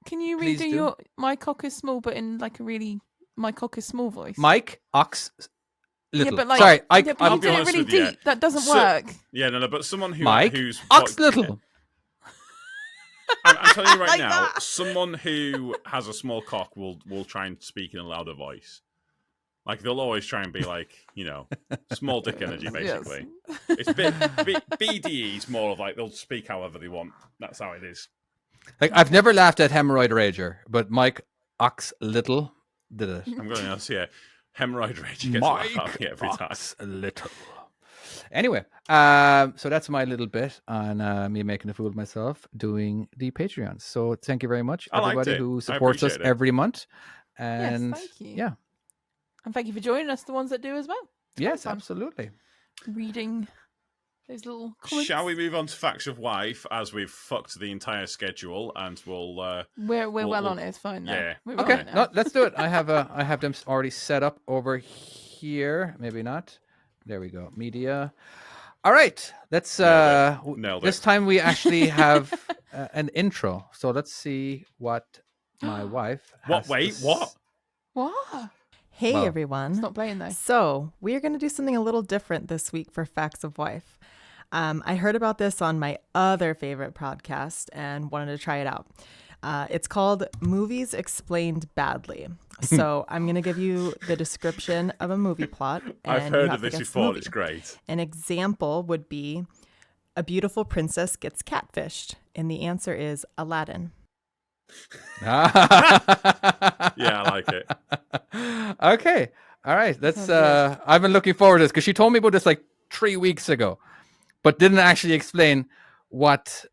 Can you please redo do. your "My cock is small," but in like a really "My cock is small" voice? Mike Ox Little. Yeah, but like, Sorry, yeah, but I'll you be did it honest really with you. deep. That doesn't So- work. Yeah, no, but someone Mike who's Ox Little. I'm telling you right Like now, that. someone who has a small cock will try and speak in a louder voice. Like they'll always try and be like, small dick energy, basically. It's BDE is more of like they'll speak however they want. That's how it is. Like I've never laughed at Hemorrhoid Rager, but Mike Ox Little did it. I'm going to see a hemorrhoid rage gets a laugh out of me every time. Ox Little. Anyway, so that's my little bit on me making a fool of myself doing the Patreons. So thank you very much, I liked everybody it. who I supports us appreciate it. every month. And Yes, thank you. yeah, And thank you for joining us, the ones that do as well. yes, fun. absolutely. Reading those little comments. Shall we move on to Facts of Wife as we've fucked the entire schedule and we'll We're well we'll- on it. It's fine. Now. yeah. We're well Okay, on it now. no, let's do it. I have them already set up over here. Maybe not. There we go. Media. All right, let's. Nailed it. This time we actually have an intro. So let's see what my wife. What? has to Wait, what? What? Hey Well, everyone. It's not playing though. So, we are going to do something a little different this week for Facts of Wife. I heard about this on my other favorite podcast and wanted to try it out. It's called Movies Explained Badly. So, I'm going to give you the description of a movie plot. I've and you heard have of to this guess the before. movie. It's great. An example would be a beautiful princess gets catfished. And the answer is Aladdin. Yeah, I like it. Okay. All right. Let's. Sounds good. I've been looking forward to this because she told me about this like 3 weeks ago, but didn't actually explain what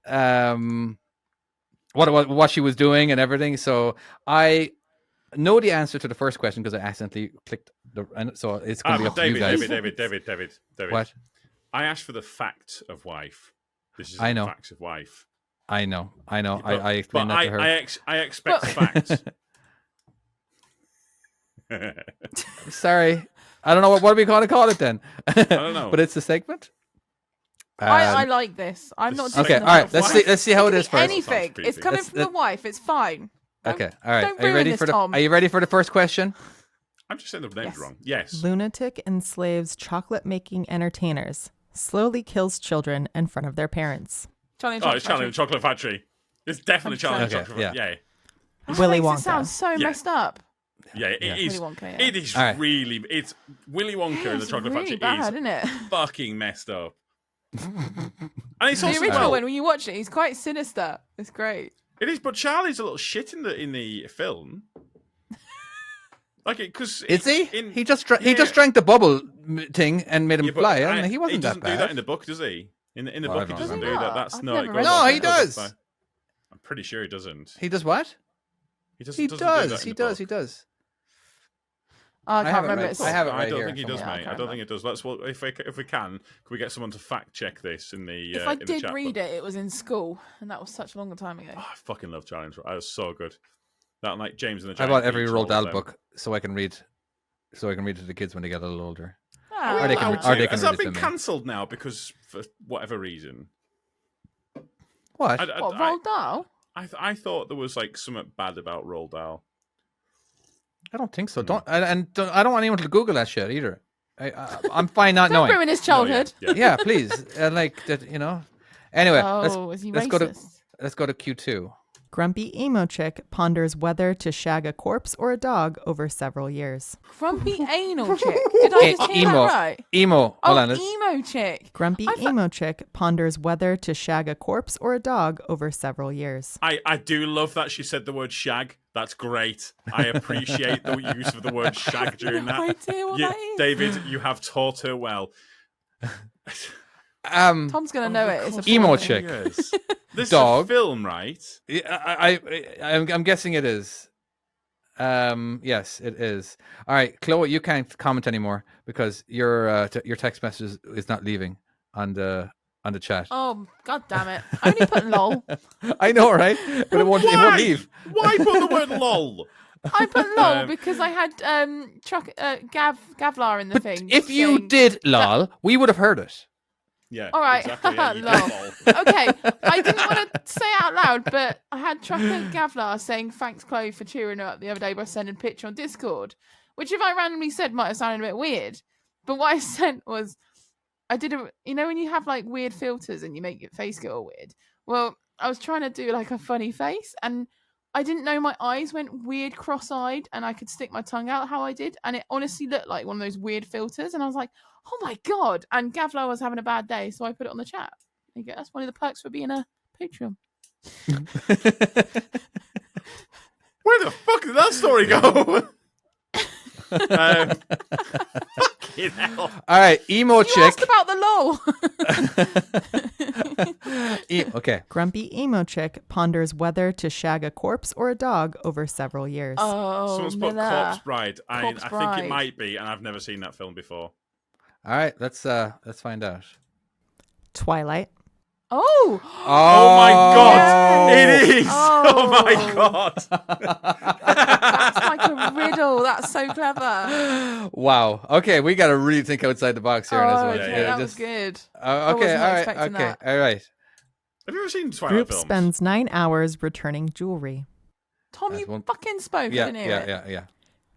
she was doing and everything. So I know the answer to the first question because I accidentally clicked and so it's going to be up to you guys. David. What? I asked for the fact of wife. This is I the know. facts of wife. I know. I But explained that to her. I expect facts. Sorry. I don't know what are we going to call it then. I don't know. But it's a segment. I like this. I'm not. This- doing Okay. the All right. wife. Let's see how it is It could be first. anything. Sounds It's coming creepy. from the wife. It's fine. Don't- Okay. All right. don't Are you ruin ready this, for the? Tom. Are you ready for the first question? I'm just saying the names Yes. wrong. Yes. Lunatic enslaves chocolate-making entertainers, slowly kills children in front of their parents. Charlie and Oh, it's Charlie Chocolate and the Chocolate Factory. It's definitely Charlie and the Okay, Chocolate Factory. Yeah. That Willy makes it Wonka. sound so Yeah. messed up. Yeah, it Yeah. is. Willy Wonka, yeah. It is All right. really. It's Willy Wonka and the It's Chocolate really Factory bad, is isn't it? fucking messed up. And it's The also original well, one, when you watch it, he's quite sinister. It's great. it is, but Charlie's a little shit in the film. Like it because Is he? In, He just drank the bubble thing and made him Yeah, but fly. I mean, he wasn't doesn't that do that bad. in the book, does he? In the Oh, I book, he don't doesn't do remember. that. That's I've no. never It read goes No, off- he it goes off does. by- I'm pretty sure he doesn't. He does what? He doesn't. He doesn't do that does. in He the does. He book. does. I can't have it remember. right- It's- I have it I right don't here think he does, somewhere. mate. Yeah, I I don't can't think it does. Let's. Well, if we can we get someone to fact check this in the? If I in the did chat read box? it, it was in school, and that was such a long time ago. Oh, I fucking love Challenge. That was so good. That like James and the I Giant bought every Peach, Roald all of Dahl them. book so I can read to the kids when they get a little older. Ah, Or they can- Allowed or to. they can Has read that it to been me. cancelled now because for whatever reason? What? what, Roald Dahl? I thought there was like something bad about Roald Dahl. I don't think so. I don't want anyone to Google that shit either. I'm fine not Don't knowing. ruin his No, yeah, childhood. yeah. Yeah, please. Like that, you know. Anyway, Oh, is he let's racist? go to Q2. Grumpy emo chick ponders whether to shag a corpse or a dog over several years. Grumpy anal chick. Did I just hear emo. that right? Emo. Oh, Hold on. emo chick. Grumpy emo chick ponders whether to shag a corpse or a dog over several years. I do love that she said the word shag. That's great. I appreciate the use of the word shag during No that. idea what that is. David, you have taught her well. Tom's gonna know it. It's a Emo porn. chick. Yes. This Dog. is a film, right? I'm guessing it is. Yes, it is. All right, Chloe, you can't comment anymore because your text message is not leaving on the chat. Oh, god damn it! I only put lol. I know, right? But it won't leave. Why put the word lol? I put lol because I had Gavlar in the thing. If you saying- did lol, we would have heard it. Yeah. All right. Exactly, yeah, you did Lol. lol. Okay, I didn't want to say it out loud, but I had Trucker Gavlar saying thanks, Chloe, for cheering her up the other day by sending a picture on Discord, which if I randomly said might have sounded a bit weird. But what I sent was, I did you know when you have like weird filters and you make your face go all weird? Well, I was trying to do like a funny face and I didn't know my eyes went weird cross-eyed and I could stick my tongue out how I did. And it honestly looked like one of those weird filters. And I was like, oh my God. And Gavlar was having a bad day. So I put it on the chat. There you go. That's one of the perks for being a Patreon. Where the fuck did that story go? Fucking hell. All right, emo You chick. asked about the lol. Okay. Grumpy emo chick ponders whether to shag a corpse or a dog over several years. Oh, Someone's put Miller. Corpse Bride. I Corpse think Bride. it might be, and I've never seen that film before. All right, let's find out. Twilight. Oh. Oh my god! Yes. It is! Oh, my Oh. god! That's like a riddle. That's so clever. Wow. Okay, we got to really think outside the box here. on this Oh, one. okay, Yeah, that just- was good. Okay. was not All right. expecting Okay. that. All right. Have you ever seen Twilight Group films? spends 9 hours returning jewelry. Tom, That's you one- fucking spoke. I Yeah. didn't hear it. Yeah.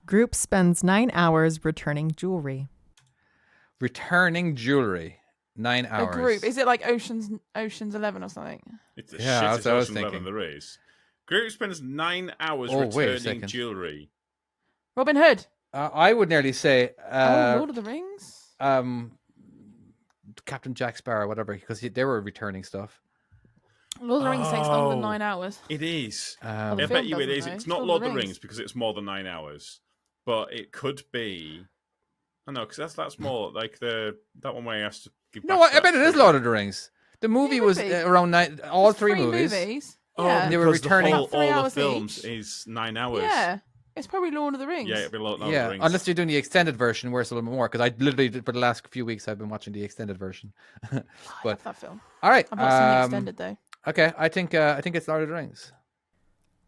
Group spends 9 hours returning jewelry. Returning jewelry. 9 A hours. group. Is it like Ocean's 11 or something? It's the Yeah, that's shittest what I was Ocean's 11 thinking. there is. Group spends 9 hours Oh, wait a returning second. jewelry. Robin Hood. I would nearly say Oh, Lord of the Rings. Captain Jack Sparrow, whatever, because they were returning stuff. Lord of the Rings takes longer than Oh. 9 hours. It is. The I film bet you it doesn't, is. though. It's It's not Lord Lord of of the the Rings Rings. because it's more than 9 hours, but it could be. I know because that's more like that one where he has to give. No, back I that bet it is sugar. Lord of the Rings. The movie It was would be. around 9. All It's three three movies. Oh, Yeah. They were because returning- The whole, About 3 all the hours films each. is 9 hours. Yeah. It's probably Lord of the Rings. Yeah, it'd be Lord of the Yeah, Rings. unless you're doing the extended version where it's a little bit more. Because I literally, for the last few weeks, I've been watching the extended version. I but love that film. all right, I've not seen the extended though. okay, I think it's Lord of the Rings.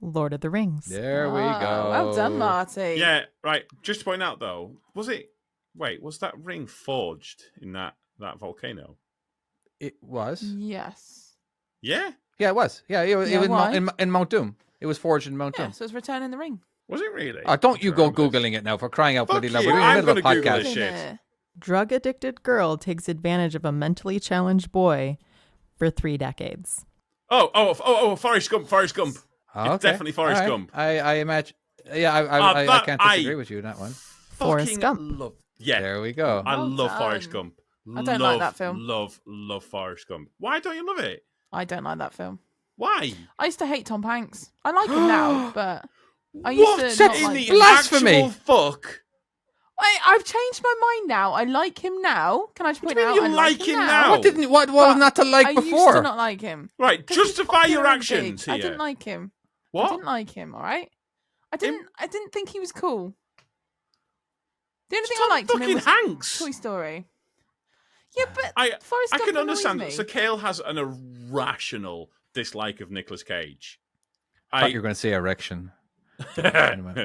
Lord of the Rings. There we Ah, go. Well done, Marty. Yeah, right. Just to point out though, was that ring forged in that volcano? It was. Yes. Yeah, Yeah, it was. Yeah, it was, Yeah, it was why? in Mount Doom. It was forged in Mount Yeah, Doom. so it's Returning the Ring. was it really? Oh, don't you go Remember this. Googling it now for crying out Fuck bloody loud. you, We're in the I'm middle of a gonna Google podcast. this shit. Yeah. Drug addicted girl takes advantage of a mentally challenged boy for 3 decades. Oh, Forrest Gump. Forrest Gump. Oh, It's definitely Forrest All right. Gump. I imagine. Yeah, I that- can't disagree with you on that one. Forrest Fucking Gump. Love. Yeah, There we go. I Well love Forrest done. Gump. I don't like that film. Love Forrest Gump. Why don't you love it? I don't like that film. Why? I used to hate Tom Hanks. I like him now, but I used What to not in like the him. Blasphemy. actual fuck? I've changed my mind now. I like him now. Can I just point do you out? mean I you like like him him now. now? What was But not to like I used before? to not like him. Right, 'Cause he's justify your popular and actions big. I here. didn't like him. I What? didn't like him. All right. I didn't think he was cool. The only thing Tom I liked him in fucking was Hanks. Toy Story. Yeah, but I Forrest I Gump can understand that. annoys So me. Kale has an irrational dislike of Nicolas Cage. I thought you were going to say erection.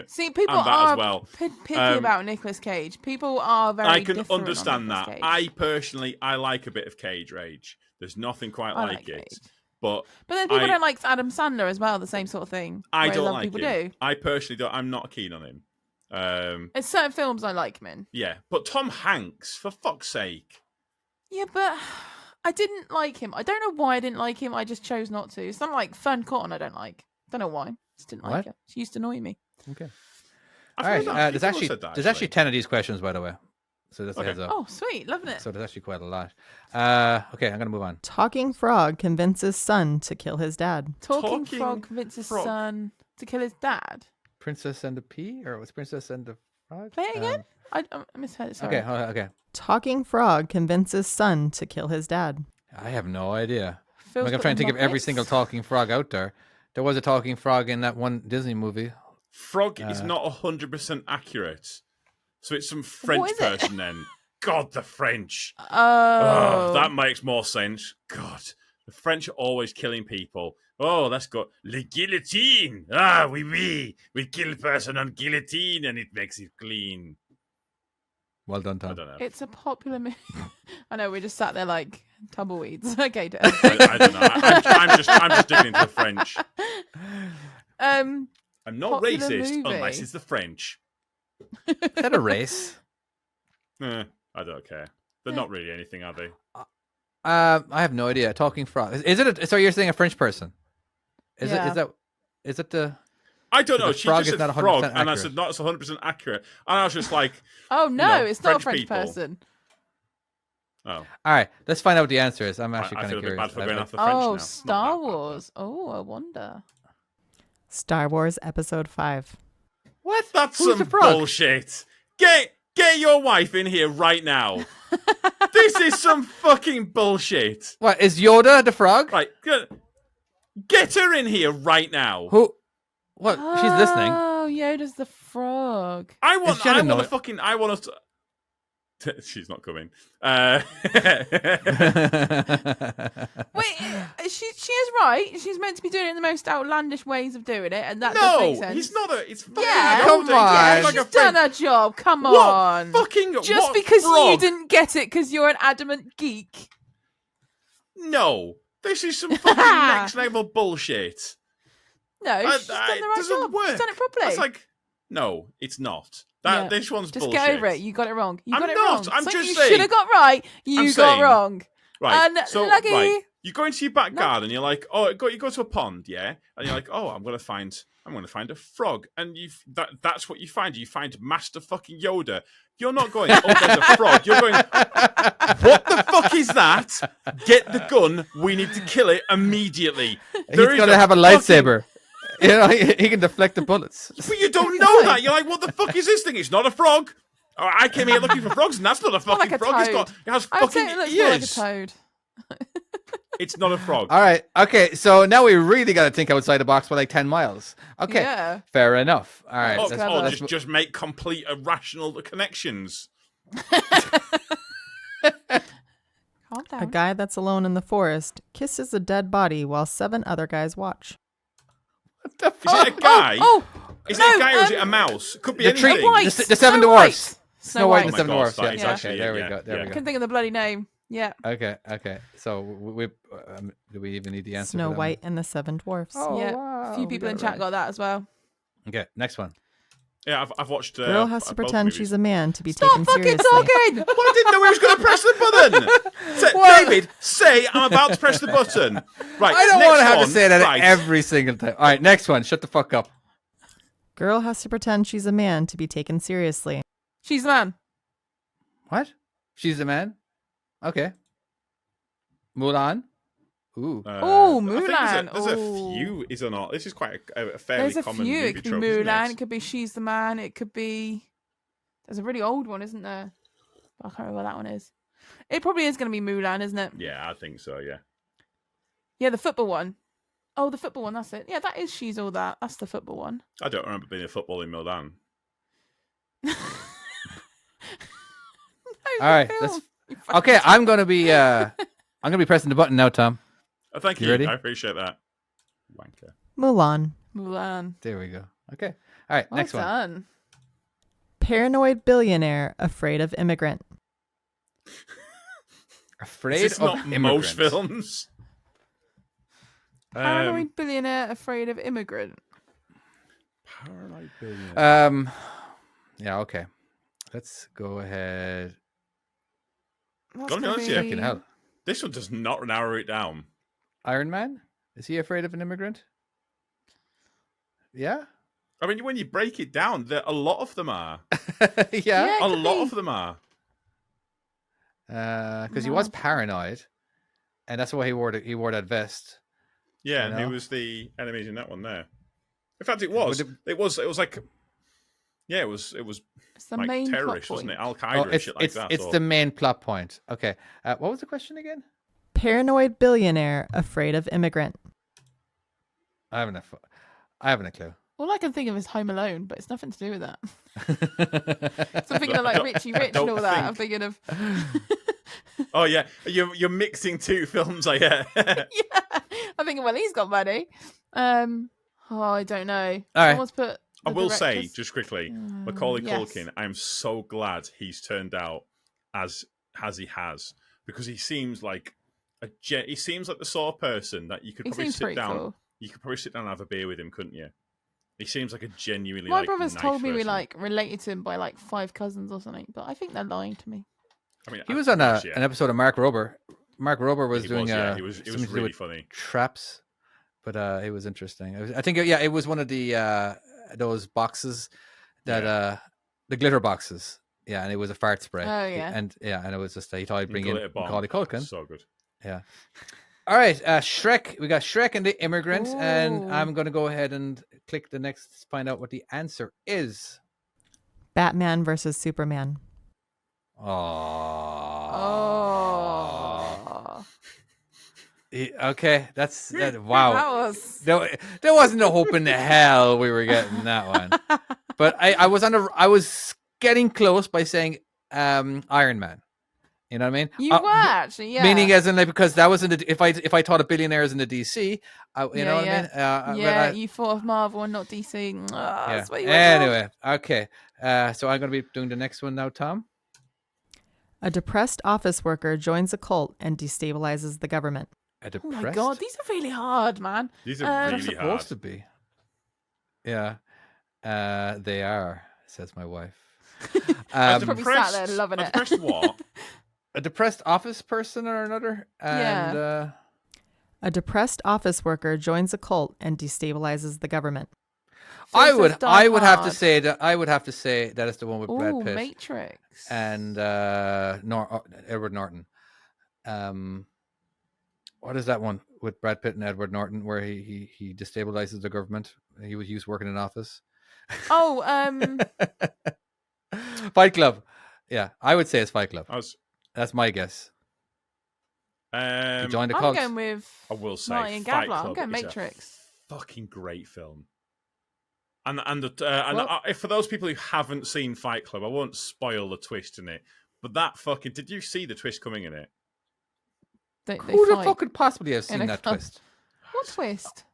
See, people and that are as well. picky Um, about Nicolas Cage. People are very I can different on understand Nicolas that. Cage. I personally, I like a bit of Cage rage. There's nothing quite I like it. Cage. But then people I- don't like Adam Sandler as well, the same sort of thing. I whereas don't other like people him. do. I personally don't. I'm not keen on him. There's certain films I like him in. Yeah, but Tom Hanks, for fuck's sake. Yeah, but I didn't like him. I don't know why I didn't like him. I just chose not to. Something like Fern Cotton I don't like. Don't know why. Just didn't like What? her. She used to annoy me. Okay. I've All heard right. that. There's People actually said that, there's actually 10 of these questions, by the way. So that's a heads up. Oh, sweet. Loving it. So there's actually quite a lot. Okay, I'm gonna move on. Talking frog convinces son to kill his dad. Talking Talking Frog convinces Frog. son to kill his dad. Princess and the Pea, or was Princess and the Frog? Play it again? I misheard it. Sorry. Okay, okay. Talking frog convinces son to kill his dad. I have no idea. Phil's I'm got trying to the think of every Muppets. single talking frog out there. There was a talking frog in that one Disney movie. Frog is not 100% accurate. So it's some French is it? person then. God, the French. Oh. That makes more sense. God, the French are always killing people. Oh, let's go. Le guillotine. Ah, oui, oui. We kill a person on guillotine and it makes it clean. Well done, I Tom. don't know. It's a popular movie. I know, we're just sat there like tumbleweeds. Okay, Dad. I don't know. I'm just digging into the French. I'm not Popular racist movie. unless it's the French. Is that a race? I don't care. They're not really anything, are they? I have no idea. Talking frog. Is it? So you're saying a French person? Is Yeah. it? Is it the? I don't So know. the She frog just is said not 100% frog, and I accurate. said, no, it's 100% accurate. And I was just like, Oh no, know, it's not a French French people. person. oh. All right, let's find out what the answer is. I'm I actually kind feel of a bit bad curious. for going off the French Oh, now. Star Not that bad, Wars. Oh, I wonder. Star Wars Episode 5. What? That's Who's some the frog? bullshit. Get your wife in here right now. This is some fucking bullshit. What is Yoda the frog? Right, get her in here right now. Who? What? She's listening. Oh, Yoda's the frog. I want Shannon know to it? fucking. I want us to. She's not coming. Wait, she is right. She's meant to be doing it in the most outlandish ways of doing it, and that does make No, sense. he's not a. It's fucking Yeah, come Yoda. on. He's Yeah, like she's a friend. done her job. Come What on. fucking Just what because you frog? didn't get it because you're an adamant geek. No, this is some fucking next level bullshit. No, she's done the right doesn't job. work. She's done it properly. That's like, no, it's not. That Yeah. this one's Just bullshit. get over it. You got it wrong. You I'm got it not. wrong. I'm Something just you saying. should have got right. You I'm got saying. wrong. Right. So Unlucky. right, you go into your back garden. You're like, oh, you go to a pond, yeah, and you're like, oh, I'm gonna find a frog, and that's what you find. You find Master fucking Yoda. You're not going, oh, there's a frog. You're going, what the fuck is that? Get the gun. We need to kill it immediately. He's There is gonna have a fucking- lightsaber. You know, he can deflect the bullets. But you don't know that. You're like, what the fuck is this thing? It's not a frog. Oh, I came here looking for frogs, and that's not a More fucking like a frog. toad. It has I would say fucking it looks more like a ears. toad. It's not a frog. All right. Okay. So now we really got to think outside the box for like 10 miles. Okay. Yeah. Fair enough. All right. Oh, That's let's- clever. let's just make complete irrational connections. Calm A down. guy that's alone in the forest kisses a dead body while 7 other guys watch. Is it a guy? Oh, Is no, it a guy or is it a mouse? Could be The anything. tree- White. the seven Snow dwarfs. White. Snow White and Oh my Seven God, Dwarfs. that Yeah. is Okay. actually There it, we yeah, go. There yeah. we go. couldn't think of the bloody name. Yeah. Okay. Okay. So we do we even need the answer? Snow for that White and the 7 Dwarfs. one? Oh, Yeah. wow, A few we people in it chat right. got that as well. Okay. Next one. Yeah, I've watched. Girl has to both pretend movies. she's a man to be Stop taken fucking seriously. talking! Well, I didn't know he was going to press the button. David, say I'm about to press the button. Right. I don't next want to have one. to say that Right. every single time. All right. Next one. Shut the fuck up. Girl has to pretend she's a man to be taken seriously. She's the man. What? She's a man. Okay. Mulan. Ooh. Oh, I think Mulan. There's a Oh. few, is there not? This is quite a fairly There's a common few. movie It could be trope, isn't Mulan. it? It could be She's the Man. It could be. There's a really old one, isn't there? But I can't remember what that one is. It probably is going to be Mulan, isn't it? Yeah, I think so. Yeah. Yeah, the football one. Oh, the football one. That's it. Yeah, that is She's All That. That's the football one. I don't remember being a football in Milan. All right. film. Okay. I'm gonna be pressing the button now, Tom. Thank You you. ready? I appreciate that. Wanker. Mulan. Mulan. There we go. Okay. All right. Well Next one. done. Paranoid billionaire afraid of immigrant. Afraid Is this of not immigrants. most films? Paranoid billionaire afraid of immigrant. Paranoid billionaire. Yeah. Okay. Let's go ahead. That's Go on, gonna go on, be- yeah. Fucking hell. This one does not narrow it down. Iron Man? Is he afraid of an immigrant? Yeah. I mean, when you break it down, a lot of them are. yeah. Yeah. A could lot be. of them are. Because he was paranoid, and that's why he wore that vest. Yeah, You and who know? was the enemies in that one there? In fact, it was. Would It was like. Yeah, it was It's the like main plot terrorist, wasn't it? point. Al Qaeda and shit like that. it's or- the main plot point. Okay. What was the question again? Paranoid billionaire afraid of immigrant. I haven't a clue. All I can think of is Home Alone, but it's nothing to do with that. So I'm thinking of like Richie Rich and don't all that. I'm think- thinking of Oh yeah, you're mixing two films. Yeah. yeah. I'm thinking, well, he's got money. Oh, I don't know. All right. Someone's put. I the will say directors- just quickly, Macaulay yes. Culkin. I'm so glad he's turned out as he has, because he seems like he seems like the sort of person that you could He probably seems sit pretty down. cool. You could probably sit down and have a beer with him, couldn't you? He seems like a genuinely. My like, brother's nice told me we person. like related to him by like 5 cousins or something, but I think they're lying to me. I mean, He was on an yeah. episode of Mark Rober. Mark Rober was He doing. was, yeah, he was something to do really with funny. traps, but it was interesting. I think it was one of the those boxes that the glitter boxes. Yeah, and it was a fart spray. Oh, yeah. and it was just he thought I'd bring in Glitter bomb. Macaulay Culkin. So good. Yeah. All right, Shrek. We got Shrek and the Immigrant, and Ooh. I'm going to go ahead and click the next to find out what the answer is. Batman versus Superman. Oh. Oh. Okay, that's wow. That was. There wasn't no hope in the hell we were getting that one. But I was getting close by saying Iron Man. You know what I mean? You were actually, yeah. Meaning as in like, because that was in the if I thought of billionaires in the DC, you Yeah, know what yeah. I mean? Yeah, you thought of Marvel and not DC. That's what you went Anyway, okay. So I'm going to be doing the next one now, Tom. A depressed office worker joins a cult and destabilizes the government. A Oh depressed. my god, these are really hard, man. These are They're really supposed hard. to be. Yeah, they are. Says my wife. Probably sat there loving it. Depressed what? A depressed office person or another. And, A depressed office worker joins a cult and destabilizes the government. I Phil says Die would have to Hard. say that it's the one with Brad Ooh, Pitt Matrix. and Edward Norton. What is that one with Brad Pitt and Edward Norton where he destabilizes the government? He was working in office. Oh, Fight Club. Yeah, I would say it's Fight Club. I was. That's my guess. He joined the I'm cult. going with I will say, Marty and Fight Gavlar. I'm Club going is a Matrix. fucking great film. And Well- for those people who haven't seen Fight Club, I won't spoil the twist in it. But that fucking, did you see the twist coming in it? They Who the fight. fuck could possibly have in seen a that club. twist? What twist?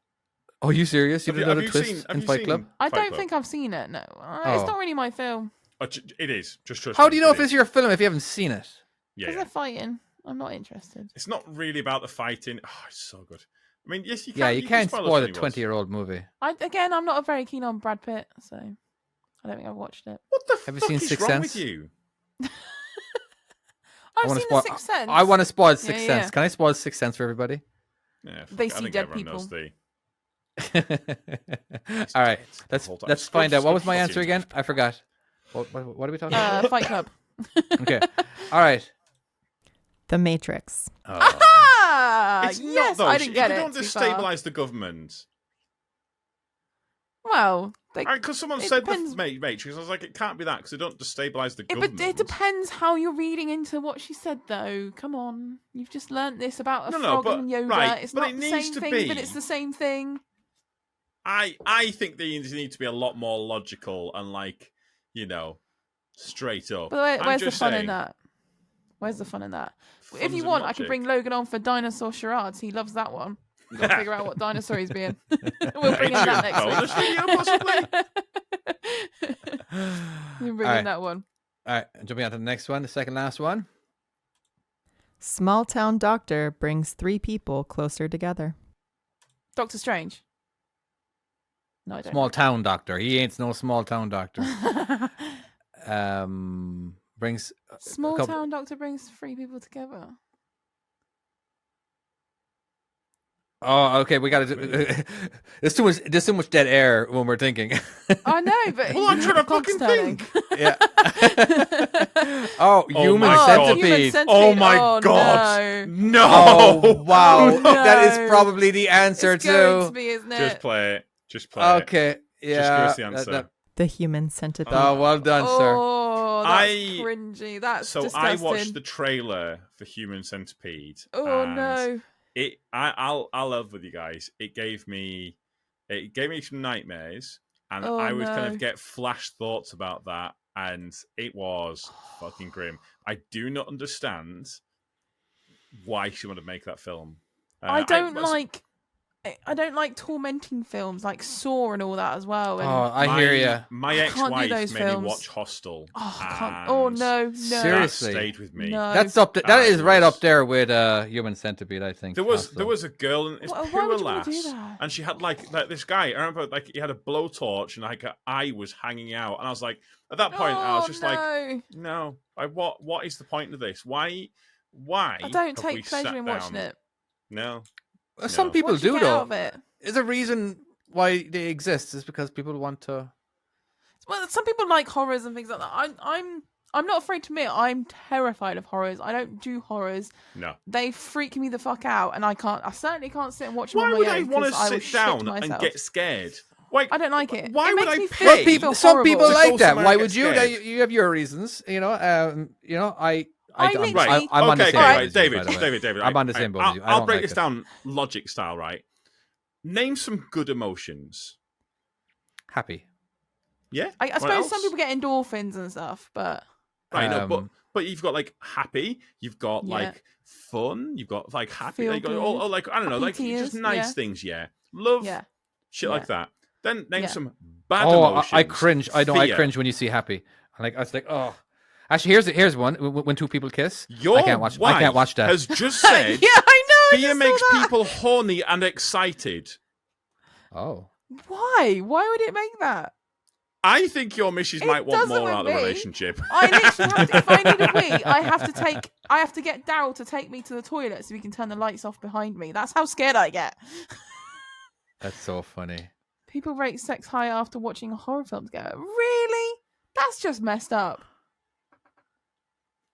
Oh, you serious? You didn't know the twist have in you Fight seen Club? I Fight don't Club? think I've seen it. No, Oh. it's not really my film. It is. Just trust How me, do you know it if it's is. your film if you haven't seen it? Yeah, Because yeah. they're fighting. I'm not interested. It's not really about the fighting. Oh, it's so good. I mean, yes, you can. Yeah, you can't spoil spoil a it to 20-year-old movie. I'm not very keen on Brad Pitt, so I don't think I've watched it. What the Have you fuck seen is Sixth wrong Sense? with you? I've wanna seen spoil- The Sixth Sense. I want to spoil Sixth Yeah, Sense. yeah. Can I spoil Sixth Sense for everybody? Yeah, fuck They it, I see think dead everyone knows people. All right, let's whole time. let's It's find good, out. What was it's my good. answer again? I forgot. What are we talking about? Fight Club. Okay. All right. The Matrix. Oh. Ah, It's yes, not though. I didn't get They it. don't too far. destabilize the government. Well, Because someone it said depends. the Matrix, I was like, it can't be that because they don't destabilize the But government. it depends how you're reading into what she said, though. Come on, you've just learnt this about a No, frog but- and Yoda. right, It's but not it the needs same to thing, but be. it's the same thing. I think they need to be a lot more logical and straight up. But I'm where's the just fun in saying, that? Where's the fun in that? If Fun's you in want, I logic. can bring Logan on for dinosaur charades. He loves that one. We've got to figure out what dinosaur he's being. We'll bring in that next bonus week. video, possibly. We'll bring All in right. that one. All right, jumping on to the next one, the second last one. Small town doctor brings 3 people closer together. Doctor Strange. No, I don't. Small town doctor. He ain't no small town doctor. Brings Small couple- town doctor brings 3 people together. Oh, okay. We got to. There's too much dead air when we're thinking. I know, but Well, I'm trying to clock's fucking turning. think. Yeah. Oh, human my God. centipede. Human centipede. Oh my Oh, god! no. No! Oh wow, Oh, that is no. probably the answer It's going to too. be, isn't it? Just play it. Just play it. Okay, yeah. Just give us the answer. The human centipede. Oh, well done, sir. Oh, that's I- cringy. That's So disgusting. I watched the trailer for Human Centipede. Oh and no! I'll love with you guys. It gave me some nightmares, and Oh, I would kind no. of get flash thoughts about that, and it was fucking grim. I do not understand why she wanted to make that film. I don't like tormenting films like Saw and all that as well. And Oh, I hear you. My I can't do ex-wife those made me films. watch Hostel. oh, I can't. Oh and no, no. Seriously? that stayed with me. No. That's up. That I is right was- up there with human centipede. I think There was also. a girl, and it's Why pure would you wanna do lass, that? and she had like this guy. I remember like he had a blowtorch, and like her eye was hanging out, and I was like, at that point, I was just like, no. no, what is the point of this? Why? I don't have we take pleasure sat in watching down? it. No, Some No. people What do you do get out though. of it? There's a reason why they exist. Is because people want to. Well, some people like horrors and things like that. I'm not afraid to admit I'm terrified of horrors. I don't do horrors. no. They freak me the fuck out, and I certainly can't sit and watch them Why on my would own I want to 'cause I will sit shit down and myself. get scared? Like, I don't like it. Why It would makes I me pay? Well, feel people, some people horrible. like go that. somewhere Why and would get you? scared. You have your reasons. I literally- Right. I'm on the okay, same okay, boat as you, David, by the way. David. I'm on the same boat as you. I I'll don't break like this it. down logic style, right? Name some good emotions. Happy. Yeah. I What suppose else? some people get endorphins and stuff, but Right, no, Um, but you've got like happy, you've got Yeah. like fun, you've got like happy, Feel you got good. all like I don't know, Happy like just tears, nice yeah. things, yeah. Love, yeah. shit Yeah. like that. Then name Yeah. some bad Oh, emotions. I cringe. I know. I Fear. cringe when you see happy. I was like, oh. Actually, here's one. When 2 people kiss, Your I can't watch. wife I can't watch that. has just said yeah, I know. I fear just makes saw that. people horny and excited. Oh. Why? Why would it make that? I think your missus It might want doesn't more out of the with me. relationship. I literally have to, if I need a wee, I have to get Daryl to take me to the toilet so we can turn the lights off behind me. That's how scared I get. That's so funny. People rate sex high after watching a horror film together. Really? That's just messed up.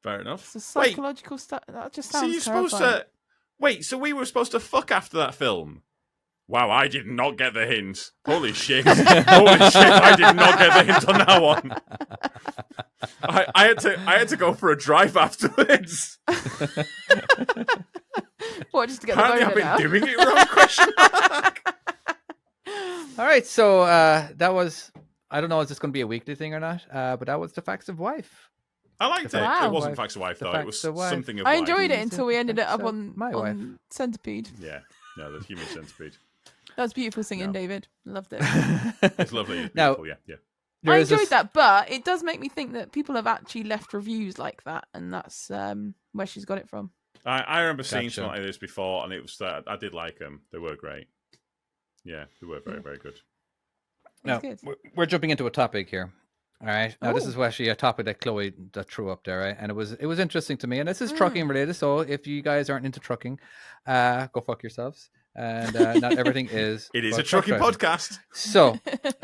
Fair enough. It's a psychological stuff. That just sounds So you're supposed terrifying. to wait. So we were supposed to fuck after that film. Wow, I did not get the hint. Holy shit! Holy shit! I did not get the hint on that one. I had to go for a drive afterwards. What, just to get Apparently, the I've boner out? been doing it wrong. Question mark. All right. So that was. I don't know. Is this going to be a weekly thing or not? But that was the facts of wife. I liked it. Wow. It wasn't Wife. Facts of Wife The though. It Facts was of Wife. something of I life. enjoyed it Life. until we ended it up So, on my wife. Centipede. Yeah. No, the Human Centipede. That was beautiful singing, No. David. Loved it. It's lovely. It's Now- beautiful. Yeah. There I is enjoyed this- that, but it does make me think that people have actually left reviews like that, and that's where she's got it from. I remember seeing Gotcha. something like this before, and it was I did like them. They were great. Yeah, they were very, very good. Now, good. we're jumping into a topic here. All right. Now, this Oh. is actually a topic that Chloe that threw up there, right? And it was interesting to me. And this is trucking related. So if you guys aren't into trucking, go fuck yourselves. And not everything is. It is about a trucking truck driving. podcast. So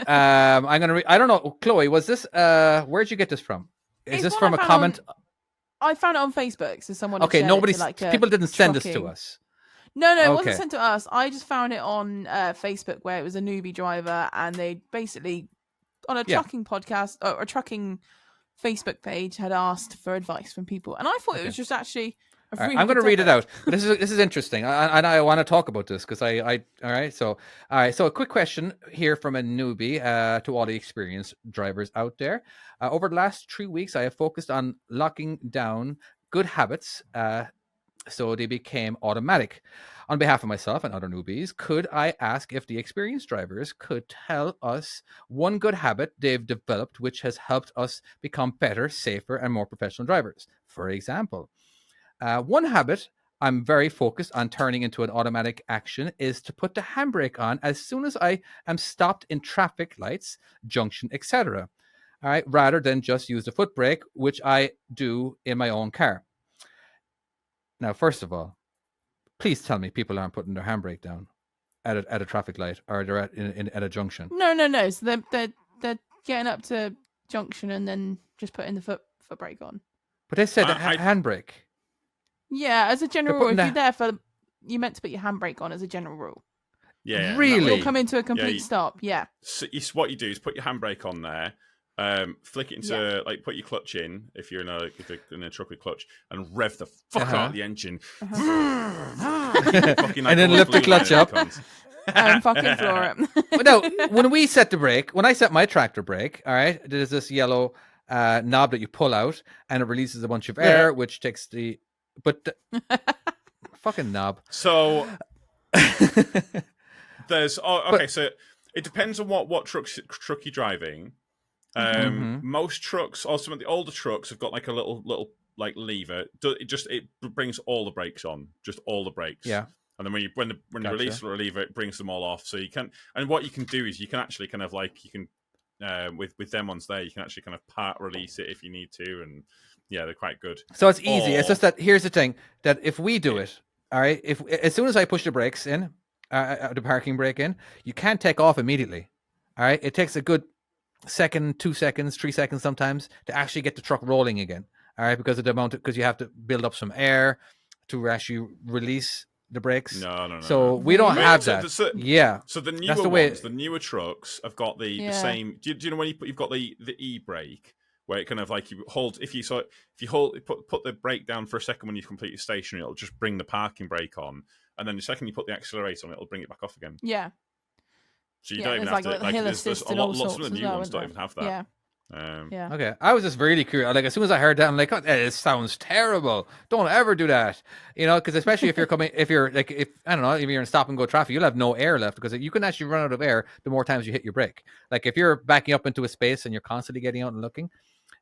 I'm gonna. I don't know, Chloe. Was this? Where'd you get this from? Is It's this one from I a found comment? I found it on Facebook, so someone. had Okay, shared it to, nobody's. like, a People didn't send this to trucking- us. No, it Okay. wasn't sent to us. I just found it on Facebook where it was a newbie driver, and they basically on a Yeah. trucking podcast or a trucking Facebook page had asked for advice from people, and I thought it was just actually. All right, I'm going to read it out. But this is interesting, and I want to talk about this because I all right. So a quick question here from a newbie to all the experienced drivers out there. Over the last 3 weeks, I have focused on locking down good habits so they became automatic. On behalf of myself and other newbies, could I ask if the experienced drivers could tell us one good habit they've developed which has helped us become better, safer, and more professional drivers? For example, one habit I'm very focused on turning into an automatic action is to put the handbrake on as soon as I am stopped in traffic lights, junction, etc. All right, rather than just use the foot brake, which I do in my own car. Now, first of all, please tell me people aren't putting their handbrake down at a traffic light or they're at a junction. No. So they're getting up to junction and then just putting the foot brake on. But they said handbrake. Yeah, as a general rule, if putting you're there for, you meant to put your handbrake on as a general rule. Yeah. Really? You'll come into a complete stop. Yeah. So what you do is put your handbrake on there, flick it into like put your clutch in if you're in a truck with clutch, and rev the fuck out of the engine, and then lift the clutch up. And fucking floor it. But no, when I set my tractor brake, all right, there's this yellow knob that you pull out, and it releases a bunch of air, which takes the fucking knob. So there's so it depends on what truck you're driving. Most trucks, also the older trucks, have got like a little like lever. It brings all the brakes on, just all the brakes. Yeah. And then when you release the lever, it brings them all off. So you can, and what you can do is you can actually kind of like with them ones there, you can actually kind of part release it if you need to, and yeah, they're quite good. So it's easy. It's just that here's the thing, that if we do it, all right, if as soon as I push the brakes in, the parking brake in, you can't take off immediately. All right, it takes a good second, 2 seconds, 3 seconds sometimes to actually get the truck rolling again. All right, because of the amount, because you have to build up some air to actually release the brakes. No. So we don't have that. Yeah. So the newer ones, the newer trucks have got the same. Do you know when you've got the e-brake, where it kind of like you hold, if you put the brake down for a second when you complete your station, it'll just bring the parking brake on, and then the second you put the accelerator on, it'll bring it back off again. Yeah. So you don't even have to. Like, there's lots of the new ones don't even have that. Yeah. Yeah. Okay. I was just really curious. Like as soon as I heard that, I'm like, oh, it sounds terrible. Don't ever do that. You know, because especially if you're in stop and go traffic, you'll have no air left because you can actually run out of air the more times you hit your brake. Like if you're backing up into a space and you're constantly getting out and looking,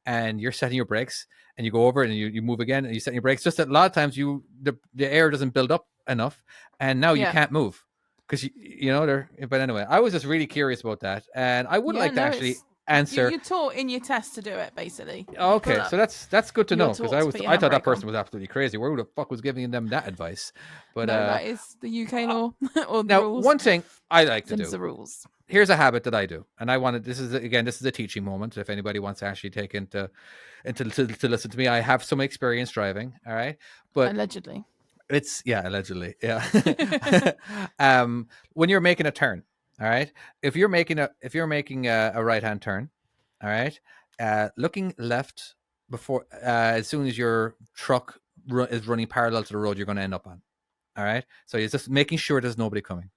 and you're setting your brakes and you go over it and you move again and you set your brakes, just that a lot of times the air doesn't build up enough, and now you can't move because you know they're. But anyway, I was just really curious about that, and I would like to actually answer. You're taught in your test to do it, basically. Okay, so that's good to know, because I thought that person was absolutely crazy. Where the fuck was giving them that advice? But no, that is the UK law or the now, rules. one thing I like to do. The rules. Here's a habit that I do, and I wanted. This is a teaching moment. If anybody wants to actually take to listen to me, I have some experience driving. All right, but allegedly. It's allegedly. When you're making a turn, all right. If you're making a right hand turn, all right, looking left before as soon as your truck is running parallel to the road you're going to end up on. All right. So it's just making sure there's nobody coming.